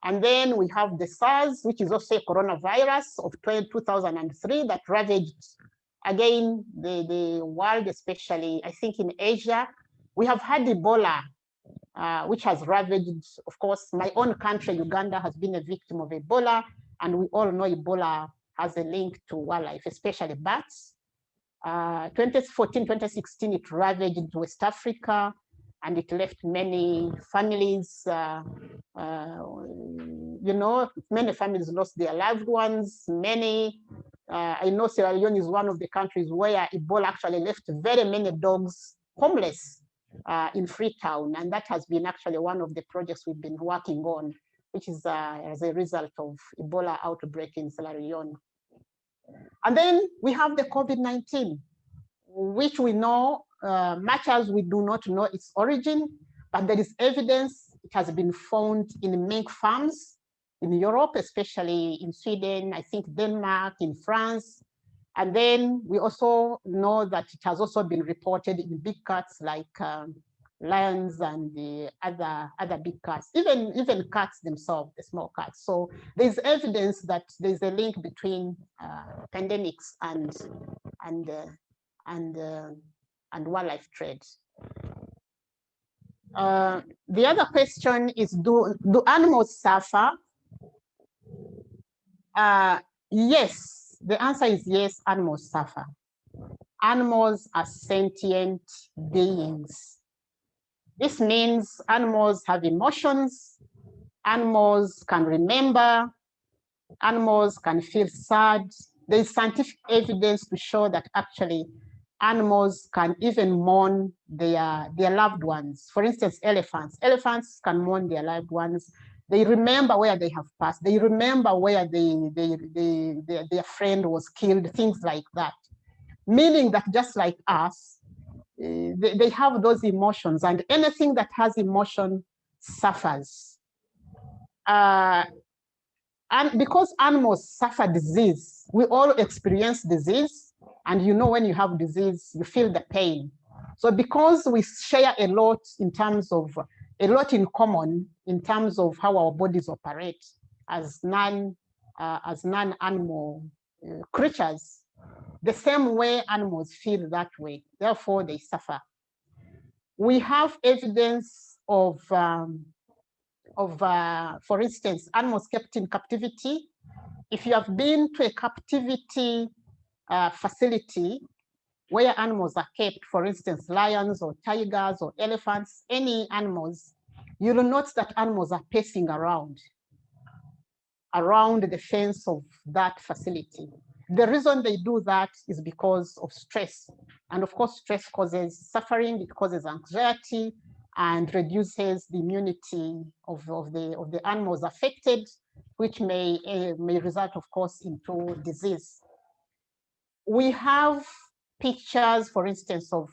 And then we have the SARS, which is also a coronavirus of 2003 that ravaged, again, the world, especially, I think, in Asia. We have had Ebola, which has ravaged, of course, my own country, Uganda, has been a victim of Ebola. And we all know Ebola has a link to wildlife, especially bats. 2014, 2016, it ravaged West Africa, and it left many families, you know, many families lost their loved ones. Many, I know Sierra Leone is one of the countries where Ebola actually left very many dogs homeless in Freetown. And that has been actually one of the projects we've been working on, which is as a result of Ebola outbreak in Sierra Leone. And then we have the COVID-19, which we know, much as we do not know its origin, but there is evidence it has been found in mink farms in Europe, especially in Sweden, I think Denmark, in France. And then we also know that it has also been reported in big cats like lions and the other big cats, even cats themselves, the small cats. So there's evidence that there's a link between pandemics and wildlife trade. The other question is, do animals suffer? Yes, the answer is yes, animals suffer. Animals are sentient beings. This means animals have emotions, animals can remember, animals can feel sad. There is scientific evidence to show that actually animals can even mourn their loved ones. For instance, elephants. Elephants can mourn their loved ones. They remember where they have passed. They remember where their friend was killed, things like that. Meaning that just like us, they have those emotions, and anything that has emotion suffers. And because animals suffer disease, we all experience disease. And you know, when you have disease, you feel the pain. So because we share a lot in terms of, a lot in common in terms of how our bodies operate as non-animal creatures, the same way animals feel that way, therefore they suffer. We have evidence for instance, animals kept in captivity. If you have been to a captivity facility where animals are kept, for instance, lions or tigers or elephants, any animals, you will notice that animals are pacing around the fence of that facility. The reason they do that is because of stress. And of course, stress causes suffering, it causes anxiety, and reduces the immunity of the animals affected, which may result, of course, into disease. We have pictures, for instance, of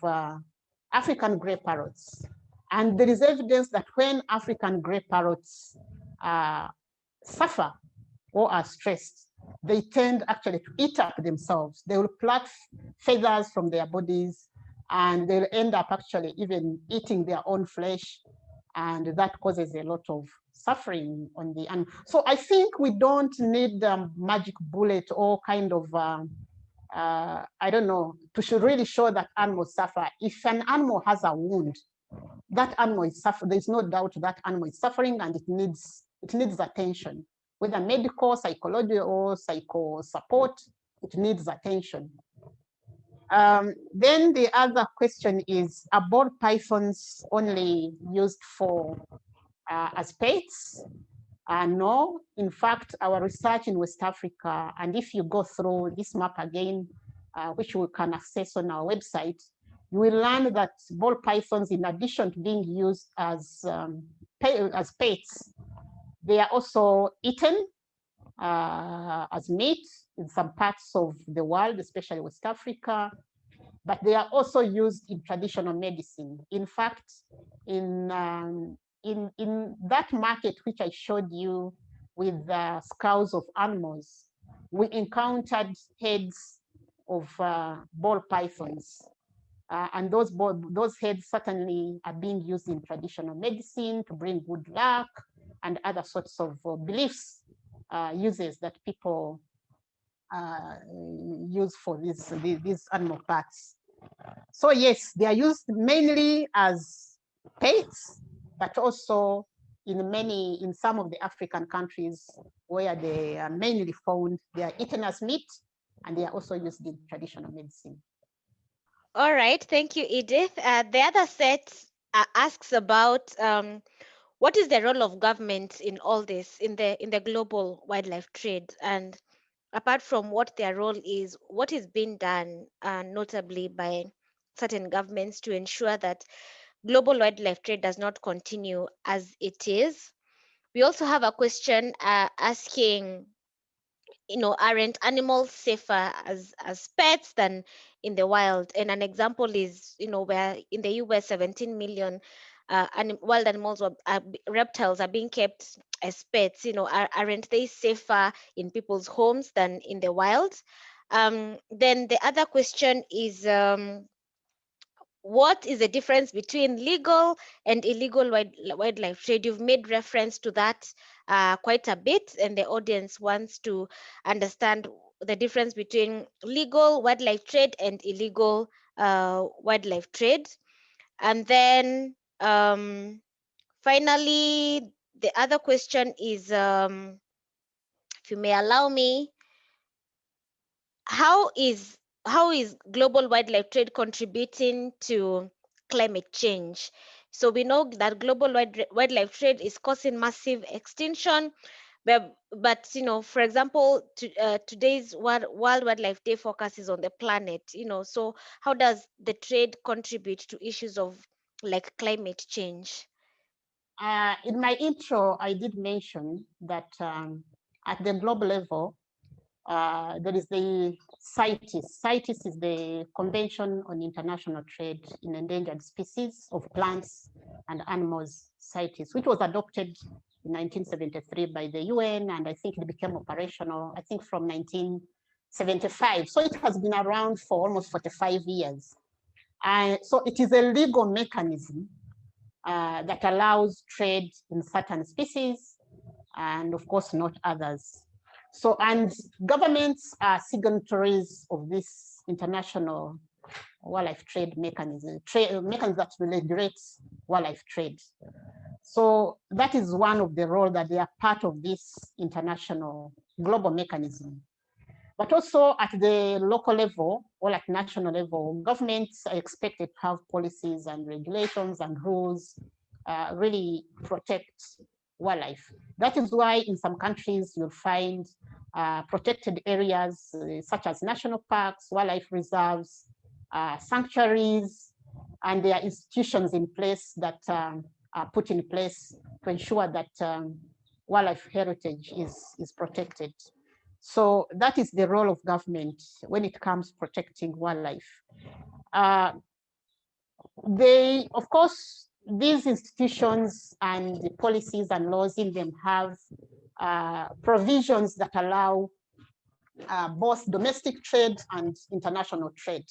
African gray parrots. And there is evidence that when African gray parrots suffer or are stressed, they tend actually to eat up themselves. They will pluck feathers from their bodies, and they'll end up actually even eating their own flesh. And that causes a lot of suffering on the animal. So I think we don't need magic bullet or kind of, I don't know, to really show that animals suffer. If an animal has a wound, that animal is suffering. There's no doubt that animal is suffering, and it needs attention, whether medical, psychological, or psycho support. It needs attention. Then the other question is, are ball pythons only used for as pets? No, in fact, our research in West Africa, and if you go through this map again, which we can access on our website, you will learn that ball pythons, in addition to being used as pets, they are also eaten as meat in some parts of the world, especially West Africa, but they are also used in traditional medicine. In fact, in that market which I showed you with the skulls of animals, we encountered heads of ball pythons. And those heads certainly are being used in traditional medicine to bring good luck and other sorts of beliefs, uses that people use for these animal parts. So yes, they are used mainly as pets, but also in some of the African countries where they are mainly found, they are eaten as meat, and they are also used in traditional medicine. All right, thank you, Edith. The other set asks about what is the role of government in all this, in the global wildlife trade, and apart from what their role is, what is being done, notably by certain governments to ensure that global wildlife trade does not continue as it is. We also have a question asking, aren't animals safer as pets than in the wild? And an example is, where in the US 17 million wild animals or reptiles are being kept as pets. Aren't they safer in people's homes than in the wild? Then the other question is, what is the difference between legal and illegal wildlife trade? You've made reference to that quite a bit, and the audience wants to understand the difference between legal wildlife trade and illegal wildlife trade. And then finally, the other question is, if you may allow me, how is how is global wildlife trade contributing to climate change? So we know that global wildlife trade is causing massive extinction, but for example, today's World Wildlife Day focuses on the planet. So how does the trade contribute to issues of like climate change? In my intro, I did mention that at the global level, there is the CITES. CITES is the Convention on International Trade in Endangered Species of Plants and Animals, CITES, which was adopted in 1973 by the UN, and I think it became operational, I think, from 1975. So it has been around for almost 45 years. So it is a legal mechanism that allows trade in certain species and, of course, not others. So, and governments are signatories of this international wildlife trade mechanism, mechanism that regulates wildlife trade. So that is one of the roles that they are part of this international global mechanism. But also at the local level or at national level, governments are expected to have policies and regulations and rules really protect wildlife. That is why in some countries you'll find protected areas such as national parks, wildlife reserves, sanctuaries, and there are institutions in place that are put in place to ensure that wildlife heritage is protected. So that is the role of government when it comes protecting wildlife. Of course, these institutions and the policies and laws in them have provisions that allow both domestic trade and international trade.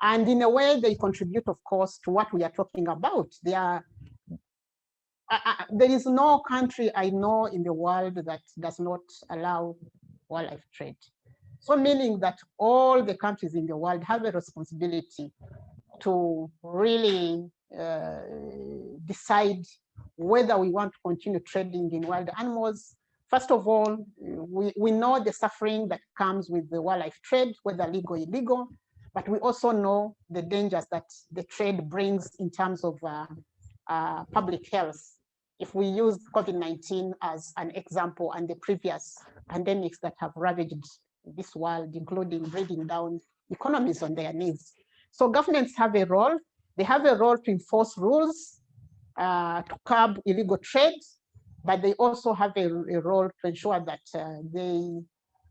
And in a way, they contribute, of course, to what we are talking about. There is no country I know in the world that does not allow wildlife trade. So meaning that all the countries in the world have a responsibility to really decide whether we want to continue trading in wild animals. First of all, we know the suffering that comes with the wildlife trade, whether legal or illegal, but we also know the dangers that the trade brings in terms of public health. If we use COVID-19 as an example and the previous pandemics that have ravaged this world, including bringing down economies on their knees. So governments have a role. They have a role to enforce rules, to curb illegal trade, but they also have a role to ensure that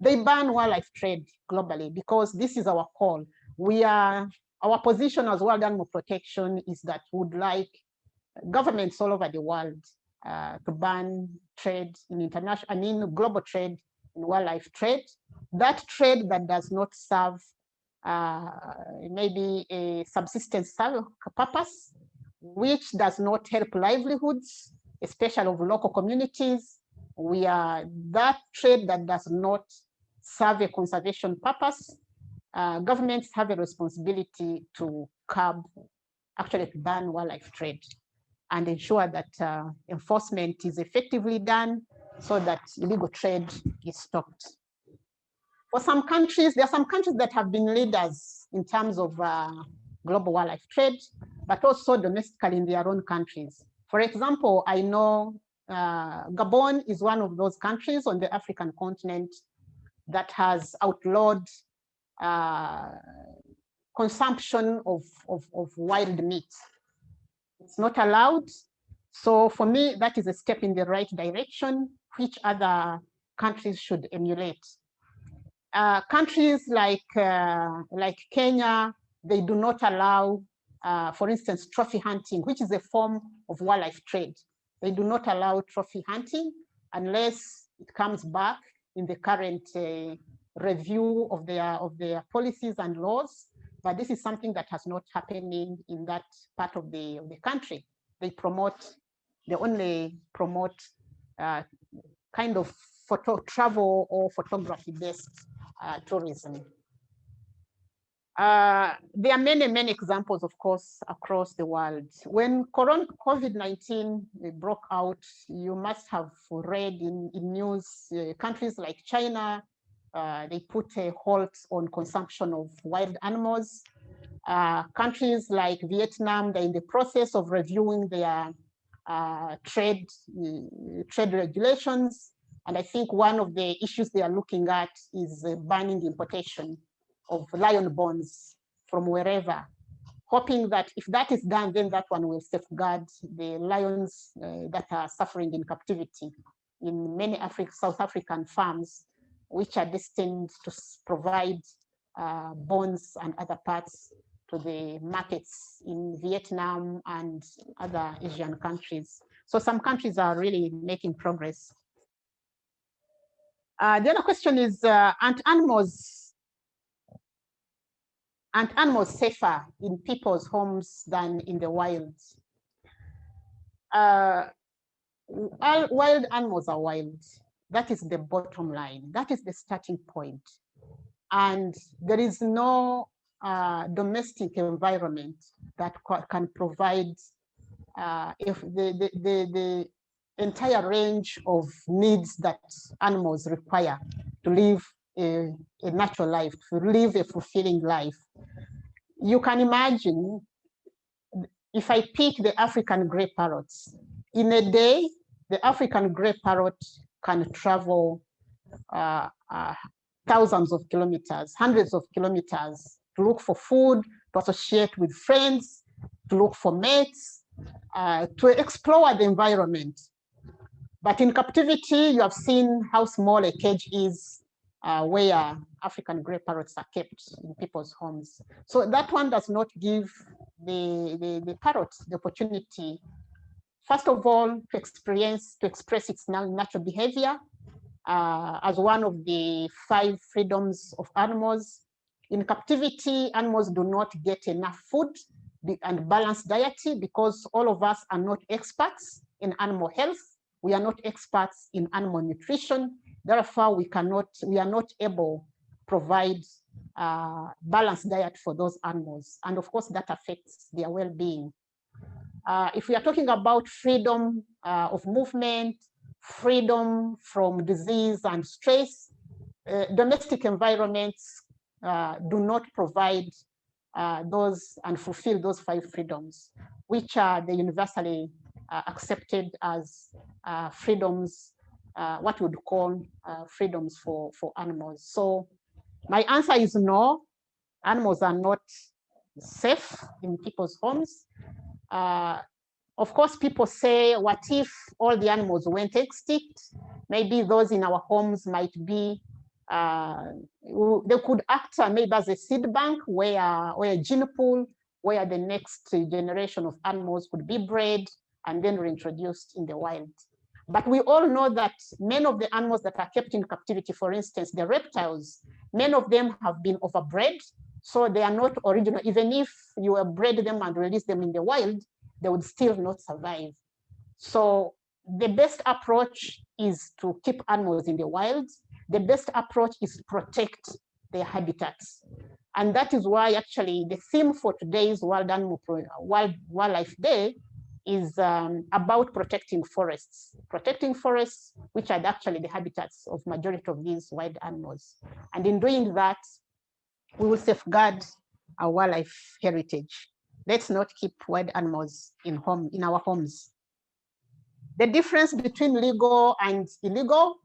they ban wildlife trade globally, because this is our call. Our position as World Animal Protection is that we would like governments all over the world to ban trade in international, I mean global trade in wildlife trade. That trade that does not serve maybe a subsistence purpose, which does not help livelihoods, especially of local communities. That trade that does not serve a conservation purpose, governments have a responsibility to curb, actually to ban wildlife trade and ensure that enforcement is effectively done so that illegal trade is stopped. For some countries, there are some countries that have been leaders in terms of global wildlife trade, but also domestically in their own countries. For example, I know Gabon is one of those countries on the African continent that has outlawed consumption of wild meat. It's not allowed. So for me, that is a step in the right direction, which other countries should emulate. Countries like Kenya, they do not allow, for instance, trophy hunting, which is a form of wildlife trade. They do not allow trophy hunting unless it comes back in the current review of their policies and laws. But this is something that has not happening in that part of the country. They only promote kind of travel or photography-based tourism. There are many, many examples, of course, across the world. When COVID-19 broke out, you must have read in news, countries like China, they put a halt on consumption of wild animals. Countries like Vietnam, they're in the process of reviewing their trade regulations. And I think one of the issues they are looking at is banning importation of lion bones from wherever, hoping that if that is done, then that one will safeguard the lions that are suffering in captivity in many South African farms, which are destined to provide bones and other parts to the markets in Vietnam and other Asian countries. So some countries are really making progress. The other question is, aren't animals safer in people's homes than in the wild? Wild animals are wild. That is the bottom line. That is the starting point. And there is no domestic environment that can provide if the entire range of needs that animals require to live a natural life, to live a fulfilling life. You can imagine if I pick the African gray parrots, in a day, the African gray parrot can travel thousands of kilometers, hundreds of kilometers to look for food, to associate with friends, to look for mates, to explore the environment. But in captivity, you have seen how small a cage is where African gray parrots are kept in people's homes. So that one does not give the parrot the opportunity, first of all, to express its natural behavior as one of the 5 freedoms of animals. In captivity, animals do not get enough food and balanced diet because all of us are not experts in animal health. We are not experts in animal nutrition. Therefore, we are not able to provide balanced diet for those animals. And of course, that affects their well-being. If we are talking about freedom of movement, freedom from disease and stress, domestic environments do not provide those and fulfill those 5 freedoms, which are the universally accepted as freedoms, what we would call freedoms for animals. So my answer is no, animals are not safe in people's homes. Of course, people say, what if all the animals went extinct? Maybe those in our homes might be, they could act maybe as a seed bank where a gene pool, where the next generation of animals could be bred and then reintroduced in the wild. But we all know that many of the animals that are kept in captivity, for instance, the reptiles, many of them have been overbred. So they are not original. Even if you bred them and release them in the wild, they would still not survive. So the best approach is to keep animals in the wild. The best approach is to protect their habitats. And that is why actually the theme for today's Wildlife Day is about protecting forests, which are actually the habitats of majority of these wild animals. And in doing that, we will safeguard our wildlife heritage. Let's not keep wild animals in our homes. The difference between legal and illegal,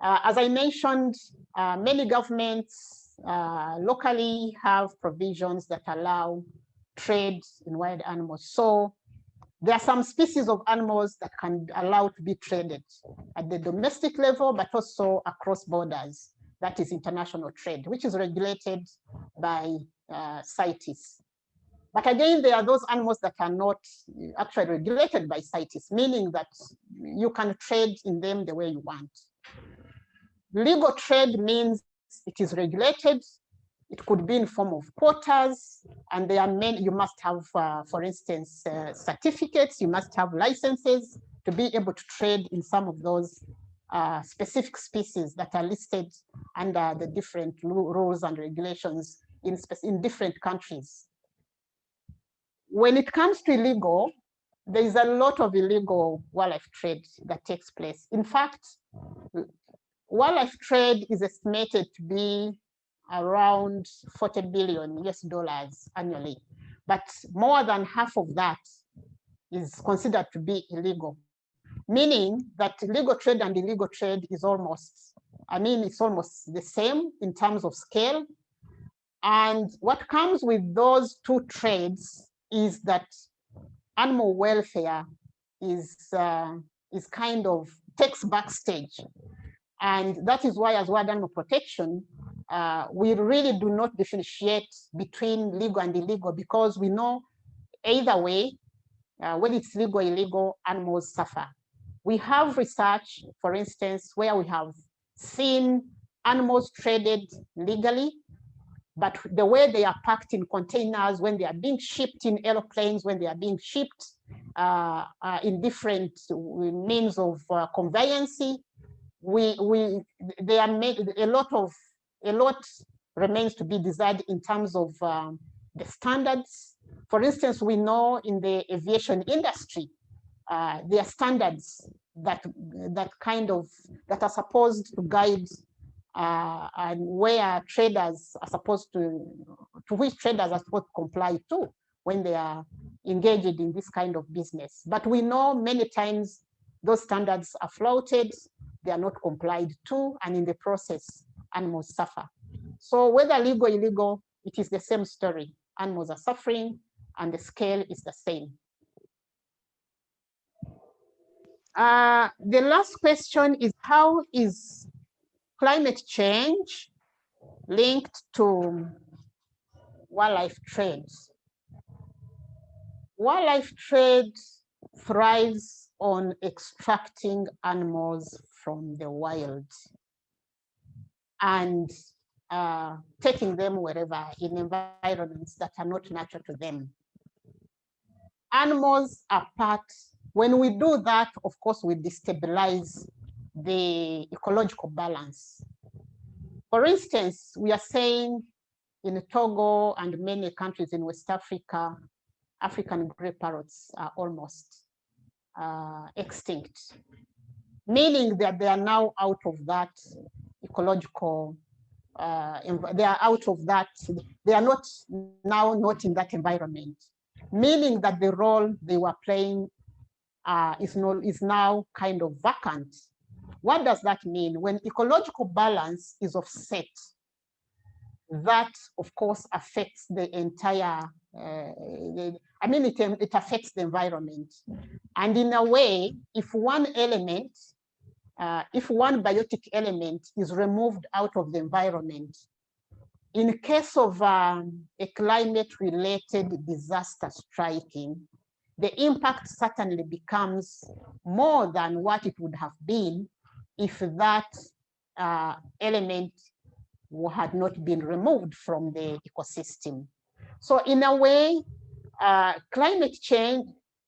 as I mentioned, many governments locally have provisions that allow trade in wild animals. So there are some species of animals that can be allowed to be traded at the domestic level, but also across borders. That is international trade, which is regulated by CITES. But again, there are those animals that are not actually regulated by CITES, meaning that you can trade in them the way you want. Legal trade means it is regulated. It could be in form of quotas, and there are many. You must have, for instance, certificates. You must have licenses to be able to trade in some of those specific species that are listed under the different rules and regulations in different countries. When it comes to illegal, there is a lot of illegal wildlife trade that takes place. In fact, wildlife trade is estimated to be around $40 billion annually, but more than half of that is considered to be illegal. meaning that legal trade and illegal trade is almost, it's almost the same in terms of scale. And what comes with those two trades is that animal welfare is kind of takes backstage. And that is why, as World Animal Protection, we really do not differentiate between legal and illegal, because we know either way, whether it's legal or illegal, animals suffer. We have research, for instance, where we have seen animals traded legally, but the way they are packed in containers, when they are being shipped in airplanes, when they are being shipped in different means of conveyance, they are made a lot remains to be desired in terms of the standards. For instance, we know in the aviation industry, there are standards that are supposed to guide and where traders are supposed to which traders are supposed to comply to when they are engaged in this kind of business. But we know many times those standards are flouted, they are not complied to, and in the process, animals suffer. So whether legal or illegal, it is the same story. Animals are suffering, and the scale is the same. The last question is, how is climate change linked to wildlife trade? Wildlife trade thrives on extracting animals from the wild and taking them wherever in environments that are not natural to them. Animals are part, when we do that, of course, we destabilize the ecological balance. For instance, we are saying in Togo and many countries in West Africa, African grey parrots are almost extinct, meaning that they are now out of that ecological, they are out of that, they are not now not in that environment, meaning that the role they were playing is now kind of vacant. What does that mean? When ecological balance is offset, that of course affects the entire, it affects the environment. And in a way, if one element, if one biotic element is removed out of the environment, in case of a climate-related disaster striking, the impact certainly becomes more than what it would have been if that element had not been removed from the ecosystem. So in a way, climate change,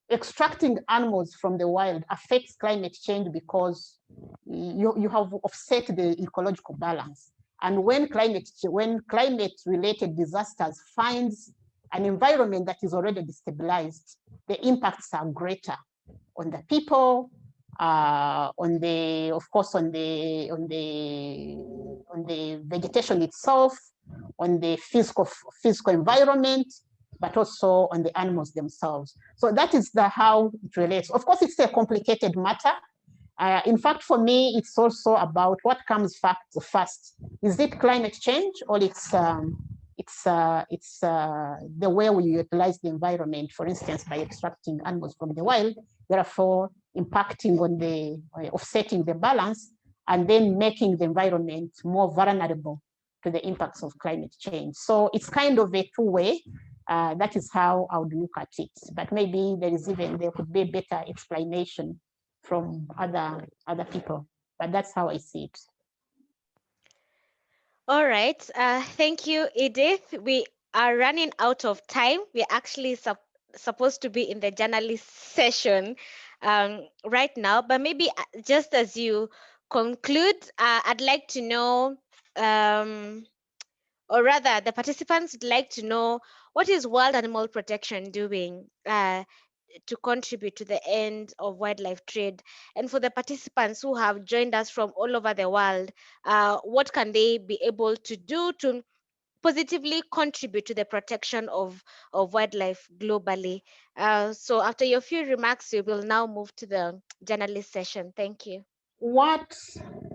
extracting animals from the wild affects climate change because you have offset the ecological balance. And when climate-related disasters finds an environment that is already destabilized, the impacts are greater on the people, on the vegetation itself, on the physical environment, but also on the animals themselves. So that is how it relates. Of course, it's a complicated matter. In fact, for me, it's also about what comes first. Is it climate change, or it's the way we utilize the environment, for instance, by extracting animals from the wild, therefore impacting on the offsetting the balance, and then making the environment more vulnerable to the impacts of climate change. So it's kind of a two-way. That is how I would look at it. But maybe there could be a better explanation from other people. But that's how I see it. All right. Thank you, Edith. We are running out of time. We're actually supposed to be in the journalist session right now, but maybe just as you conclude, I'd like to know, or rather, the participants would like to know, what is World Animal Protection doing to contribute to the end of wildlife trade? And for the participants who have joined us from all over the world, what can they be able to do to positively contribute to the protection of wildlife globally. So after your few remarks, we will now move to the journalist session. Thank you. What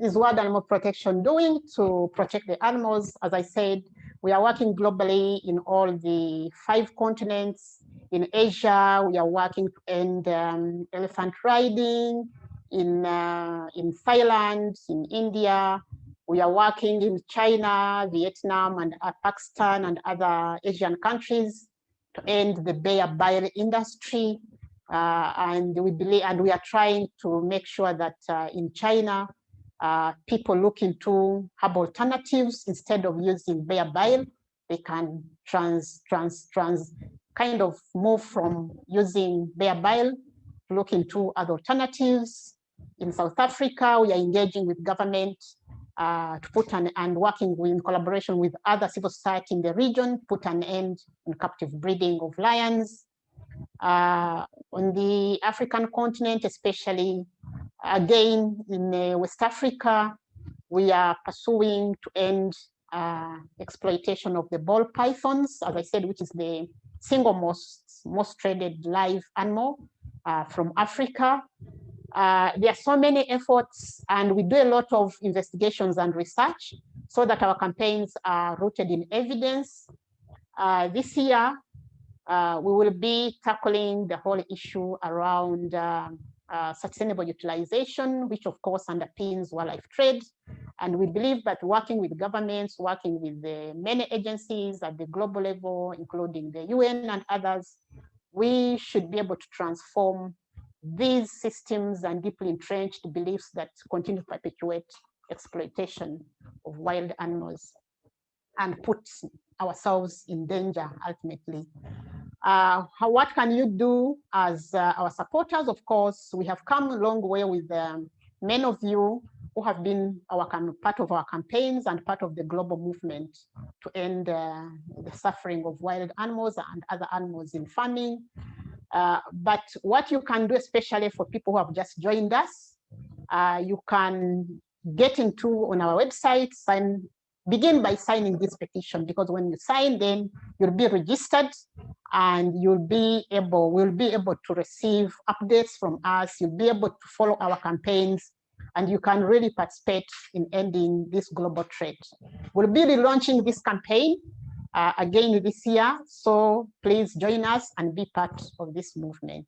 is World Animal Protection doing to protect the animals? As I said, we are working globally in all the 5 continents. In Asia, we are working to end elephant riding. In Thailand, in India, we are working in China, Vietnam, and Pakistan, and other Asian countries to end the bear bile industry. And we believe, and we are trying to make sure that in China, people look into herbal alternatives instead of using bear bile. They can kind of move from using bear bile to look into other alternatives. In South Africa, we are engaging with government to put and working in collaboration with other civil society in the region, put an end on captive breeding of lions. On the African continent, especially again in West Africa, we are pursuing to end exploitation of the ball pythons, as I said, which is the single most traded live animal from Africa. There are so many efforts, and we do a lot of investigations and research so that our campaigns are rooted in evidence. This year, we will be tackling the whole issue around sustainable utilization, which of course underpins wildlife trade. And we believe that working with governments, working with the many agencies at the global level, including the UN and others, we should be able to transform these systems and deeply entrenched beliefs that continue to perpetuate exploitation of wild animals and put ourselves in danger ultimately. What can you do as our supporters? Of course, we have come a long way with many of you who have been part of our campaigns and part of the global movement to end the suffering of wild animals and other animals in farming. But what you can do, especially for people who have just joined us, you can get into on our website, begin by signing this petition, because when you sign, then you'll be registered and we'll be able to receive updates from us. You'll be able to follow our campaigns, and you can really participate in ending this global threat. We'll be relaunching this campaign again this year, so please join us and be part of this movement.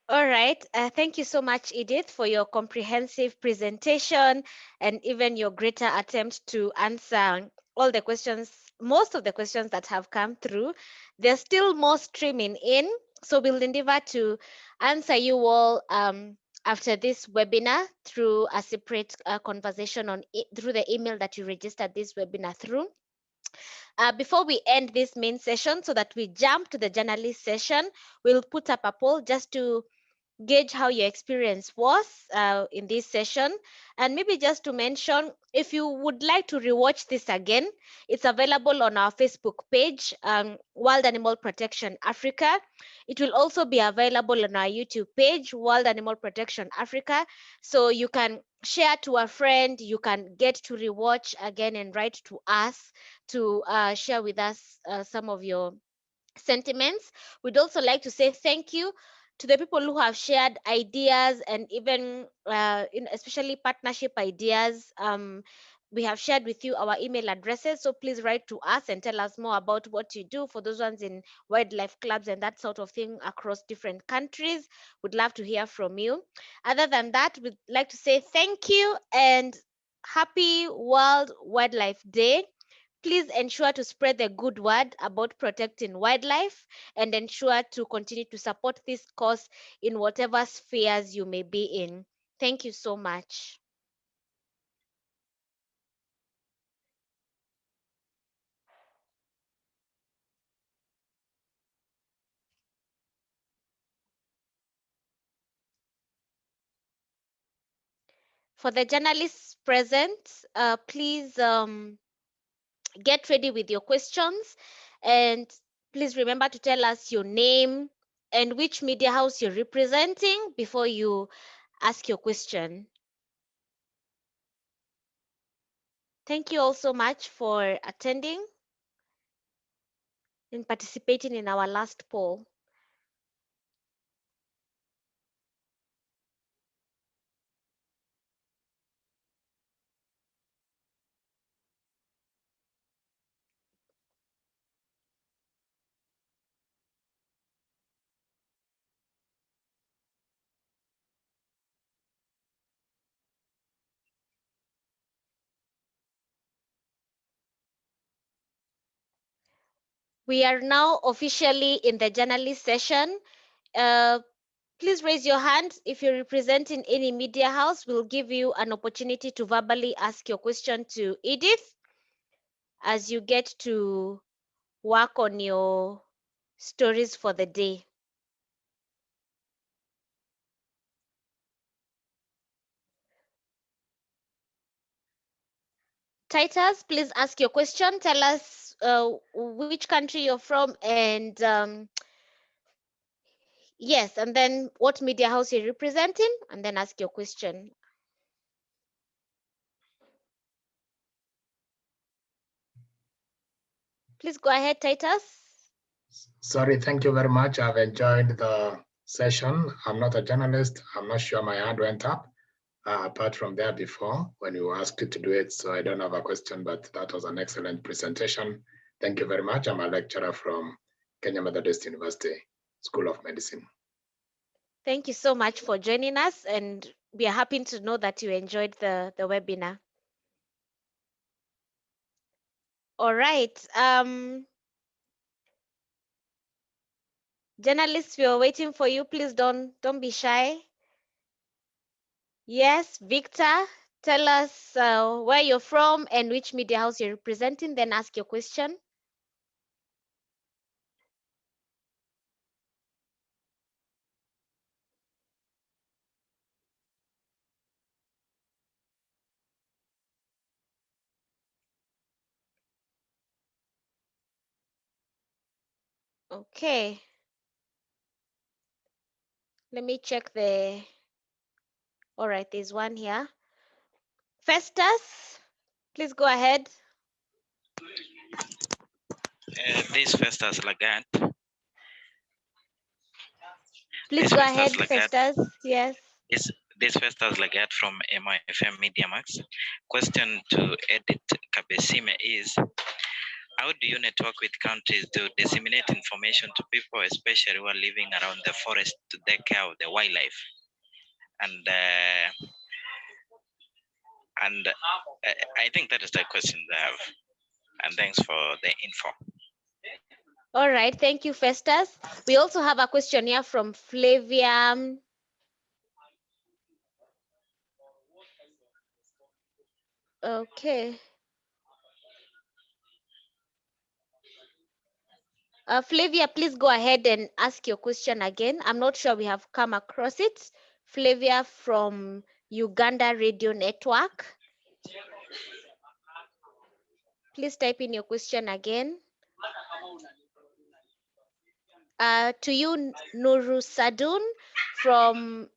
All right. Thank you so much, Edith, for your comprehensive presentation and even your greater attempt to answer all the questions, most of the questions that have come through. There's still more streaming in, so we'll endeavor to answer you all after this webinar through a separate conversation through the email that you registered this webinar through. Before we end this main session, so that we jump to the journalist session, we'll put up a poll just to gauge how your experience was in this session. And maybe just to mention, if you would like to rewatch this again, it's available on our Facebook page, Wild Animal Protection Africa. It will also be available on our YouTube page, Wild Animal Protection Africa. So you can share to a friend, you can get to rewatch again and write to us to share with us some of your sentiments. We'd also like to say thank you to the people who have shared ideas and even especially partnership ideas. We have shared with you our email addresses, so please write to us and tell us more about what you do for those ones in wildlife clubs and that sort of thing across different countries. Would love to hear from you. Other than that, we'd like to say thank you and happy World Wildlife Day. Please ensure to spread the good word about protecting wildlife and ensure to continue to support this cause in whatever spheres you may be in. Thank you so much. For the journalists present, please get ready with your questions, and please remember to tell us your name and which media house you're representing before you ask your question. Thank you all so much for attending and participating in our last poll. We are now officially in the journalist session. Uh, Please raise your hand if you're representing any media house. We'll give you an opportunity to verbally ask your question to Edith as you get to work on your stories for the day. Titus, please ask your question. Tell us which country you're from and yes, and then what media house you're representing, and then ask your question. Please go ahead, Titus. Sorry, thank you very much. I've enjoyed the session. I'm not a journalist. I'm not sure my hand went up, apart from there before when you asked to do it. So I don't have a question, but that was an excellent presentation. Thank you very much. I'm a lecturer from Kenya Methodist University School of Medicine. Thank you so much for joining us, and we are happy to know that you enjoyed the webinar. All right. Journalists, we are waiting for you. Please don't be shy. Yes, Victor, tell us where you're from and which media house you're representing, then ask your question. Okay. Let me check the. All right, there's one here. Festus, please go ahead. This Festus Lagat. Please go ahead, Festus. Yes. This Festus Lagat from MIFM Media Max. Question to Edith Kabesime is, how do you network with countries to disseminate information to people, especially who are living around the forest, to take care of the wildlife? And I think that is the question I have. And thanks for the info. All right, thank you, Festus. We also have a question here from Flavia. Okay. Flavia, please go ahead and ask your question again. I'm not sure we have come across it. Flavia from Uganda Radio Network. Please type in your question again. To you, Nuru Sadun from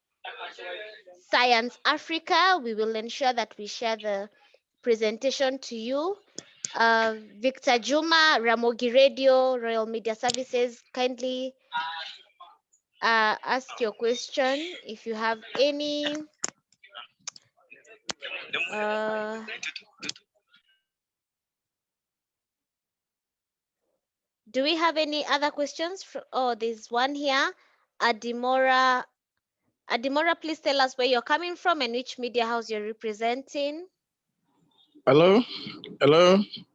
Science Africa. We will ensure that we share the presentation to you. Victor Juma, Ramogi Radio, Royal Media Services, kindly ask your question if you have any. Do we have any other questions? Oh, there's one here. Adimora, please tell us where you're coming from and which media house you're representing. Hello,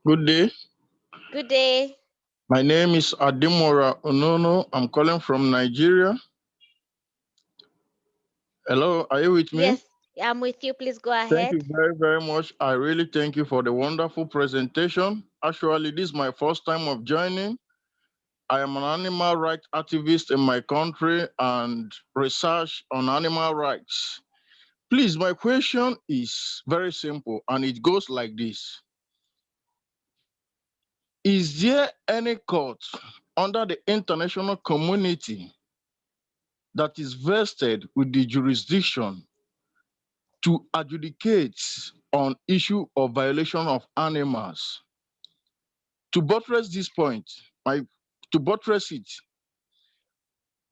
good day. Good day. My name is Adimora Onono. I'm calling from Nigeria. Hello, are you with me? Yes, I'm with you. Please go ahead. Thank you very, very much. I really thank you for the wonderful presentation. Actually, this is my first time of joining. I am an animal rights activist in my country and research on animal rights. Please, my question is very simple and it goes like this. Is there any court under the international community that is vested with the jurisdiction to adjudicate on issue of violation of animals. To buttress this point, to buttress it,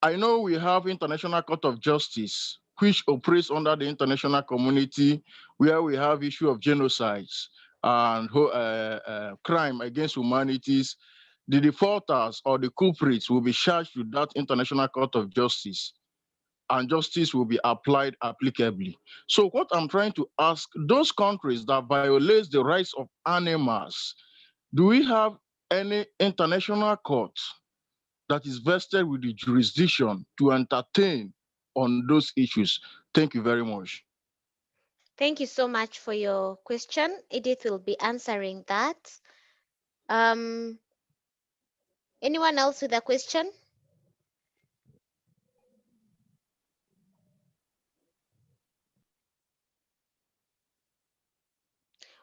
I know we have International Court of Justice, which operates under the international community, where we have issue of genocides and crime against humanities. The defaulters or the culprits will be charged with that International Court of Justice, and justice will be applied applicably. So what I'm trying to ask, those countries that violate the rights of animals, do we have any international court that is vested with the jurisdiction to entertain on those issues? Thank you very much. Thank you so much for your question. Edith will be answering that. Um, anyone else with a question?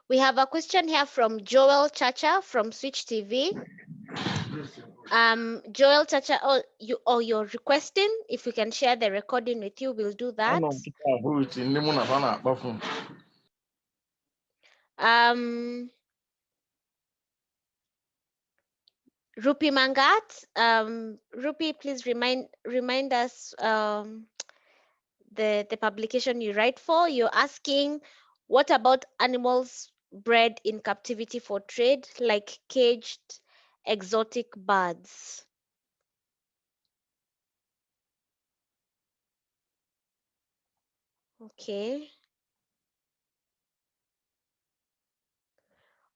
We have a question here from Joel Chacha from Switch TV. Joel Chacha, you're requesting if we can share the recording with you, we'll do that. Rupi Mangat, Rupi, please remind us the publication you write for. You're asking, what about animals bred in captivity for trade, like caged exotic birds? Okay.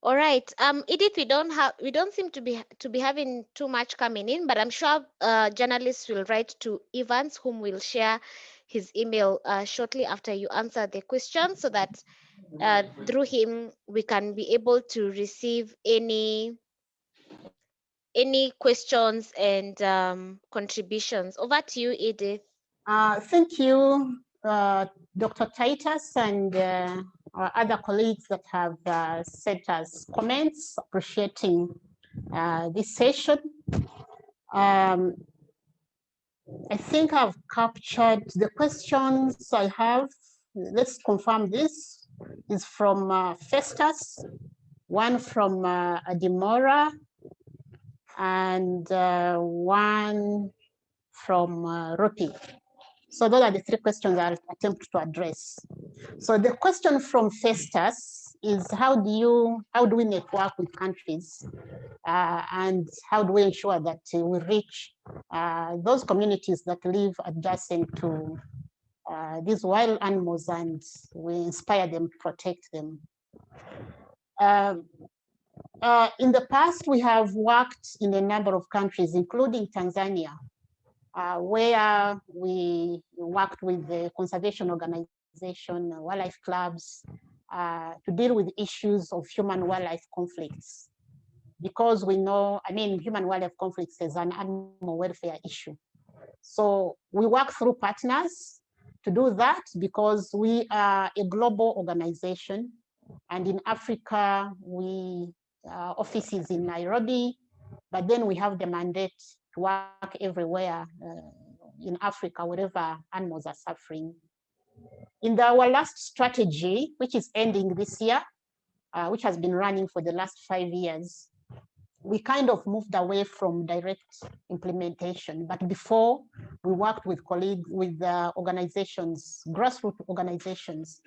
All right. Edith, we don't seem to be having too much coming in, but I'm sure journalists will write to Evans, whom will share his email shortly after you answer the question, so that through him we can be able to receive any questions and contributions. Over to you, Edith. Thank you, Dr. Titus, and our other colleagues that have sent us comments appreciating this session. I think I've captured the questions I have. Let's confirm this is from Festus, one from Adimora, and one from Rupi. So those are the three questions I'll attempt to address. So the question from Festus is, how do we network with countries, and how do we ensure that we reach those communities that live adjacent to these wild animals, and we inspire them to protect them? In the past, we have worked in a number of countries, including Tanzania, where we worked with the conservation organization, wildlife clubs, to deal with issues of human-wildlife conflicts. Because we know, human-wildlife conflicts is an animal welfare issue. So we work through partners to do that, because we are a global organization. And in Africa, we offices in Nairobi, but then we have the mandate to work everywhere in Africa, wherever animals are suffering. In our last strategy, which is ending this year, which has been running for the last 5 years, we kind of moved away from direct implementation. But before, we worked with colleagues, with organizations, grassroots organizations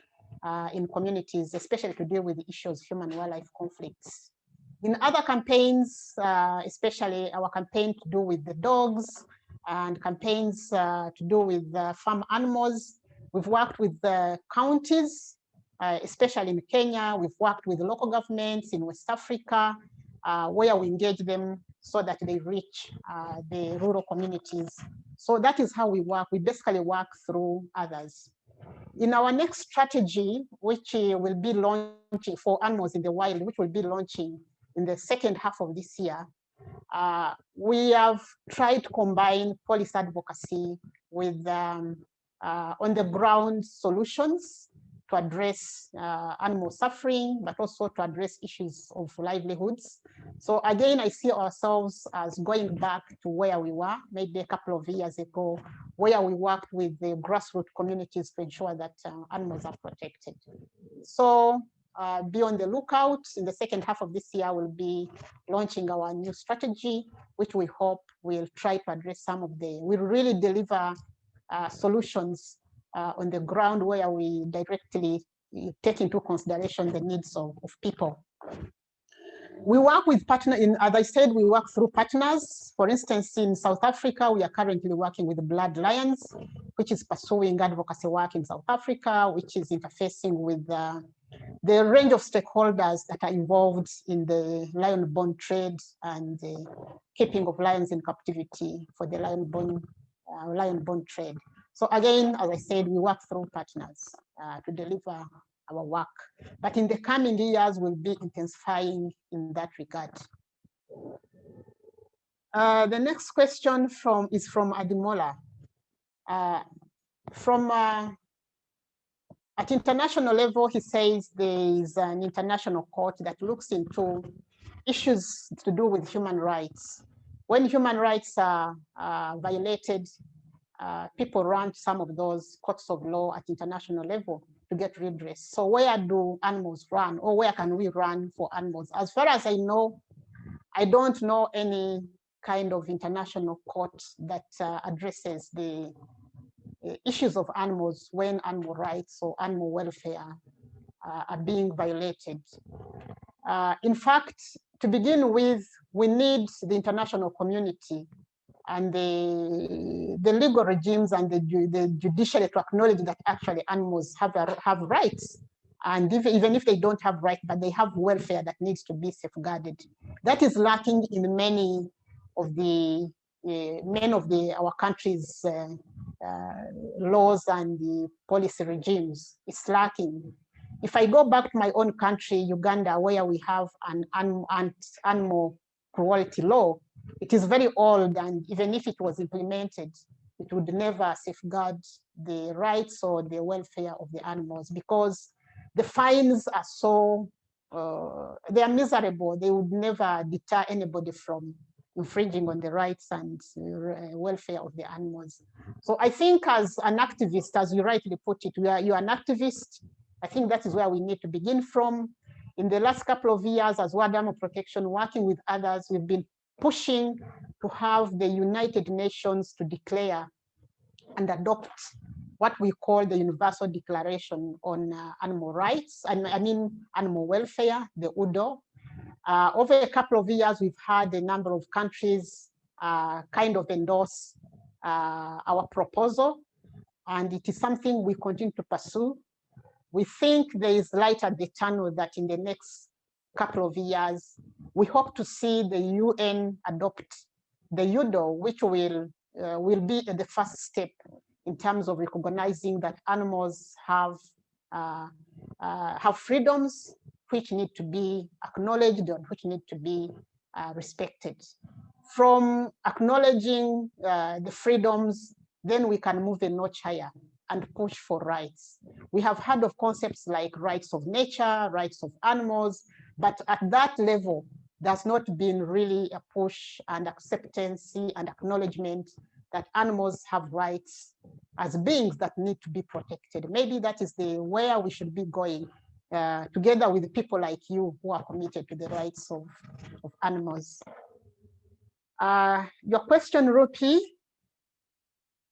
in communities, especially to deal with the issues of human-wildlife conflicts. In other campaigns, especially our campaign to do with the dogs and campaigns to do with farm animals, we've worked with the counties, especially in Kenya. We've worked with local governments in West Africa, where we engage them so that they reach the rural communities. So that is how we work. We basically work through others. In our next strategy, which will be launching for animals in the wild, which will be launching in the second half of this year, we have tried to combine policy advocacy with on-the-ground solutions to address animal suffering, but also to address issues of livelihoods. So again, I see ourselves as going back to where we were maybe a couple of years ago, where we worked with the grassroots communities to ensure that animals are protected. So be on the lookout. In the second half of this year, we'll be launching our new strategy, which we hope will try to address some of we'll really deliver solutions on the ground where we directly take into consideration the needs of people. We work with partners, as I said, we work through partners. For instance, in South Africa, we are currently working with Blood Lions, which is pursuing advocacy work in South Africa, which is interfacing with the range of stakeholders that are involved in the lion-born trade and the keeping of lions in captivity for the lion-born trade. So again, as I said, we work through partners to deliver our work. But in the coming years, we'll be intensifying in that regard. The next question is from Adimola. At international level, he says there is an international court that looks into issues to do with human rights. When human rights are violated, people run some of those courts of law at international level to get redress. So where do animals run, or where can we run for animals? As far as I know, I don't know any kind of international court that addresses the issues of animals when animal rights or animal welfare are being violated. In fact, to begin with, we need the international community and the legal regimes and the judiciary to acknowledge that actually animals have rights. And even if they don't have rights, but they have welfare that needs to be safeguarded. That is lacking in many of our country's laws and the policy regimes. It's lacking. If I go back to my own country, Uganda, where we have an animal cruelty law, it is very old, and even if it was implemented, it would never safeguard the rights or the welfare of the animals, because the fines are so, they are miserable. They would never deter anybody from infringing on the rights and welfare of the animals. So I think as an activist, as you rightly put it, you're an activist. I think that is where we need to begin from. In the last couple of years, as World Animal Protection, working with others, we've been pushing to have the United Nations to declare and adopt what we call the Universal Declaration on Animal Rights, I mean animal welfare, the UDO. Over a couple of years, we've had a number of countries kind of endorse our proposal, and it is something we continue to pursue. We think there is light at the tunnel that in the next couple of years, we hope to see the UN adopt the UDO, which will be the first step in terms of recognizing that animals have freedoms which need to be acknowledged and which need to be respected. From acknowledging the freedoms, then we can move a notch higher and push for rights. We have heard of concepts like rights of nature, rights of animals, but at that level, there's not been really a push and acceptance and acknowledgement that animals have rights as beings that need to be protected. Maybe that is where we should be going, together with people like you who are committed to the rights of animals. Your question, Rupi,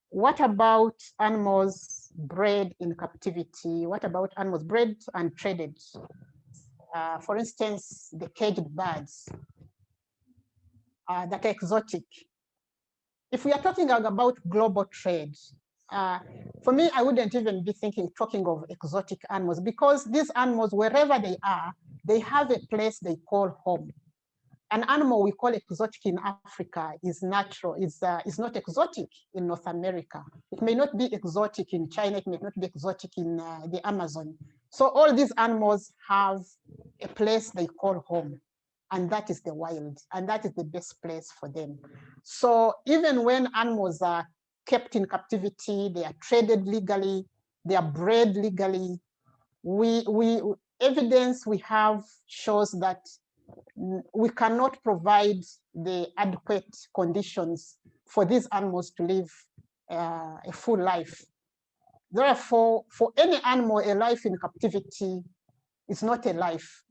what about animals bred in captivity? What about animals bred and traded? For instance, the caged birds that are exotic. If we are talking about global trade, for me, I wouldn't even be talking of exotic animals, because these animals, wherever they are, they have a place they call home. An animal we call exotic in Africa is natural, is not exotic in North America. It may not be exotic in China, it may not be exotic in the Amazon. So all these animals have a place they call home, and that is the wild, and that is the best place for them. So even when animals are kept in captivity, they are traded legally, they are bred legally, evidence we have shows that we cannot provide the adequate conditions for these animals to live a full life. Therefore, for any animal, a life in captivity is not a life.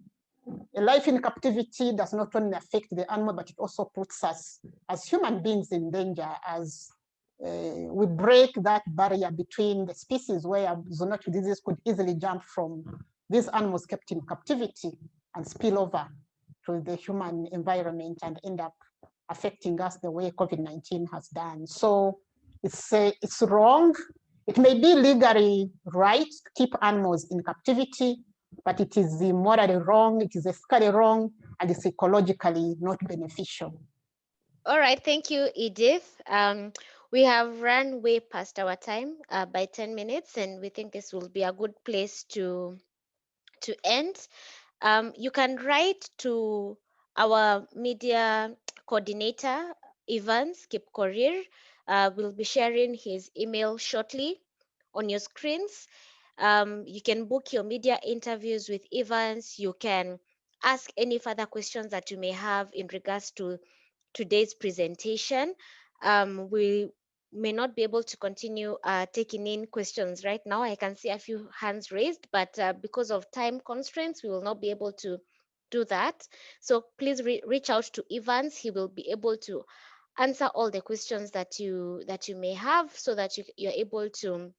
A life in captivity does not only affect the animal, but it also puts us as human beings in danger as we break that barrier between the species where zoonotic diseases could easily jump from these animals kept in captivity and spill over to the human environment and end up affecting us the way COVID-19 has done. So it's wrong. It may be legally right to keep animals in captivity, but it is morally wrong, it is ethically wrong, and it's ecologically not beneficial. All right, thank you, Edith. We have run way past our time by 10 minutes, and we think this will be a good place to end. You can write to our media coordinator, Evans Kipkorir. We'll be sharing his email shortly on your screens. You can book your media interviews with Evans. You can ask any further questions that you may have in regards to today's presentation. We may not be able to continue taking in questions right now. I can see a few hands raised, but because of time constraints, we will not be able to do that. So please reach out to Evans. He will be able to answer all the questions that you may have, so that you're able to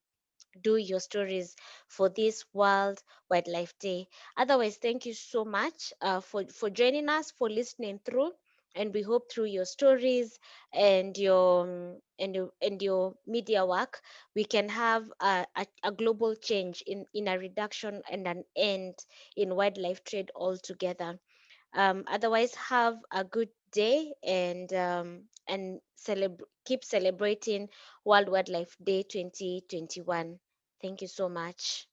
do your stories for this World Wildlife Day. Otherwise, thank you so much for joining us, for listening through, and we hope through your stories and your media work, we can have a global change in a reduction and an end in wildlife trade altogether. Otherwise, have a good day, and keep celebrating World Wildlife Day 2021. Thank you so much.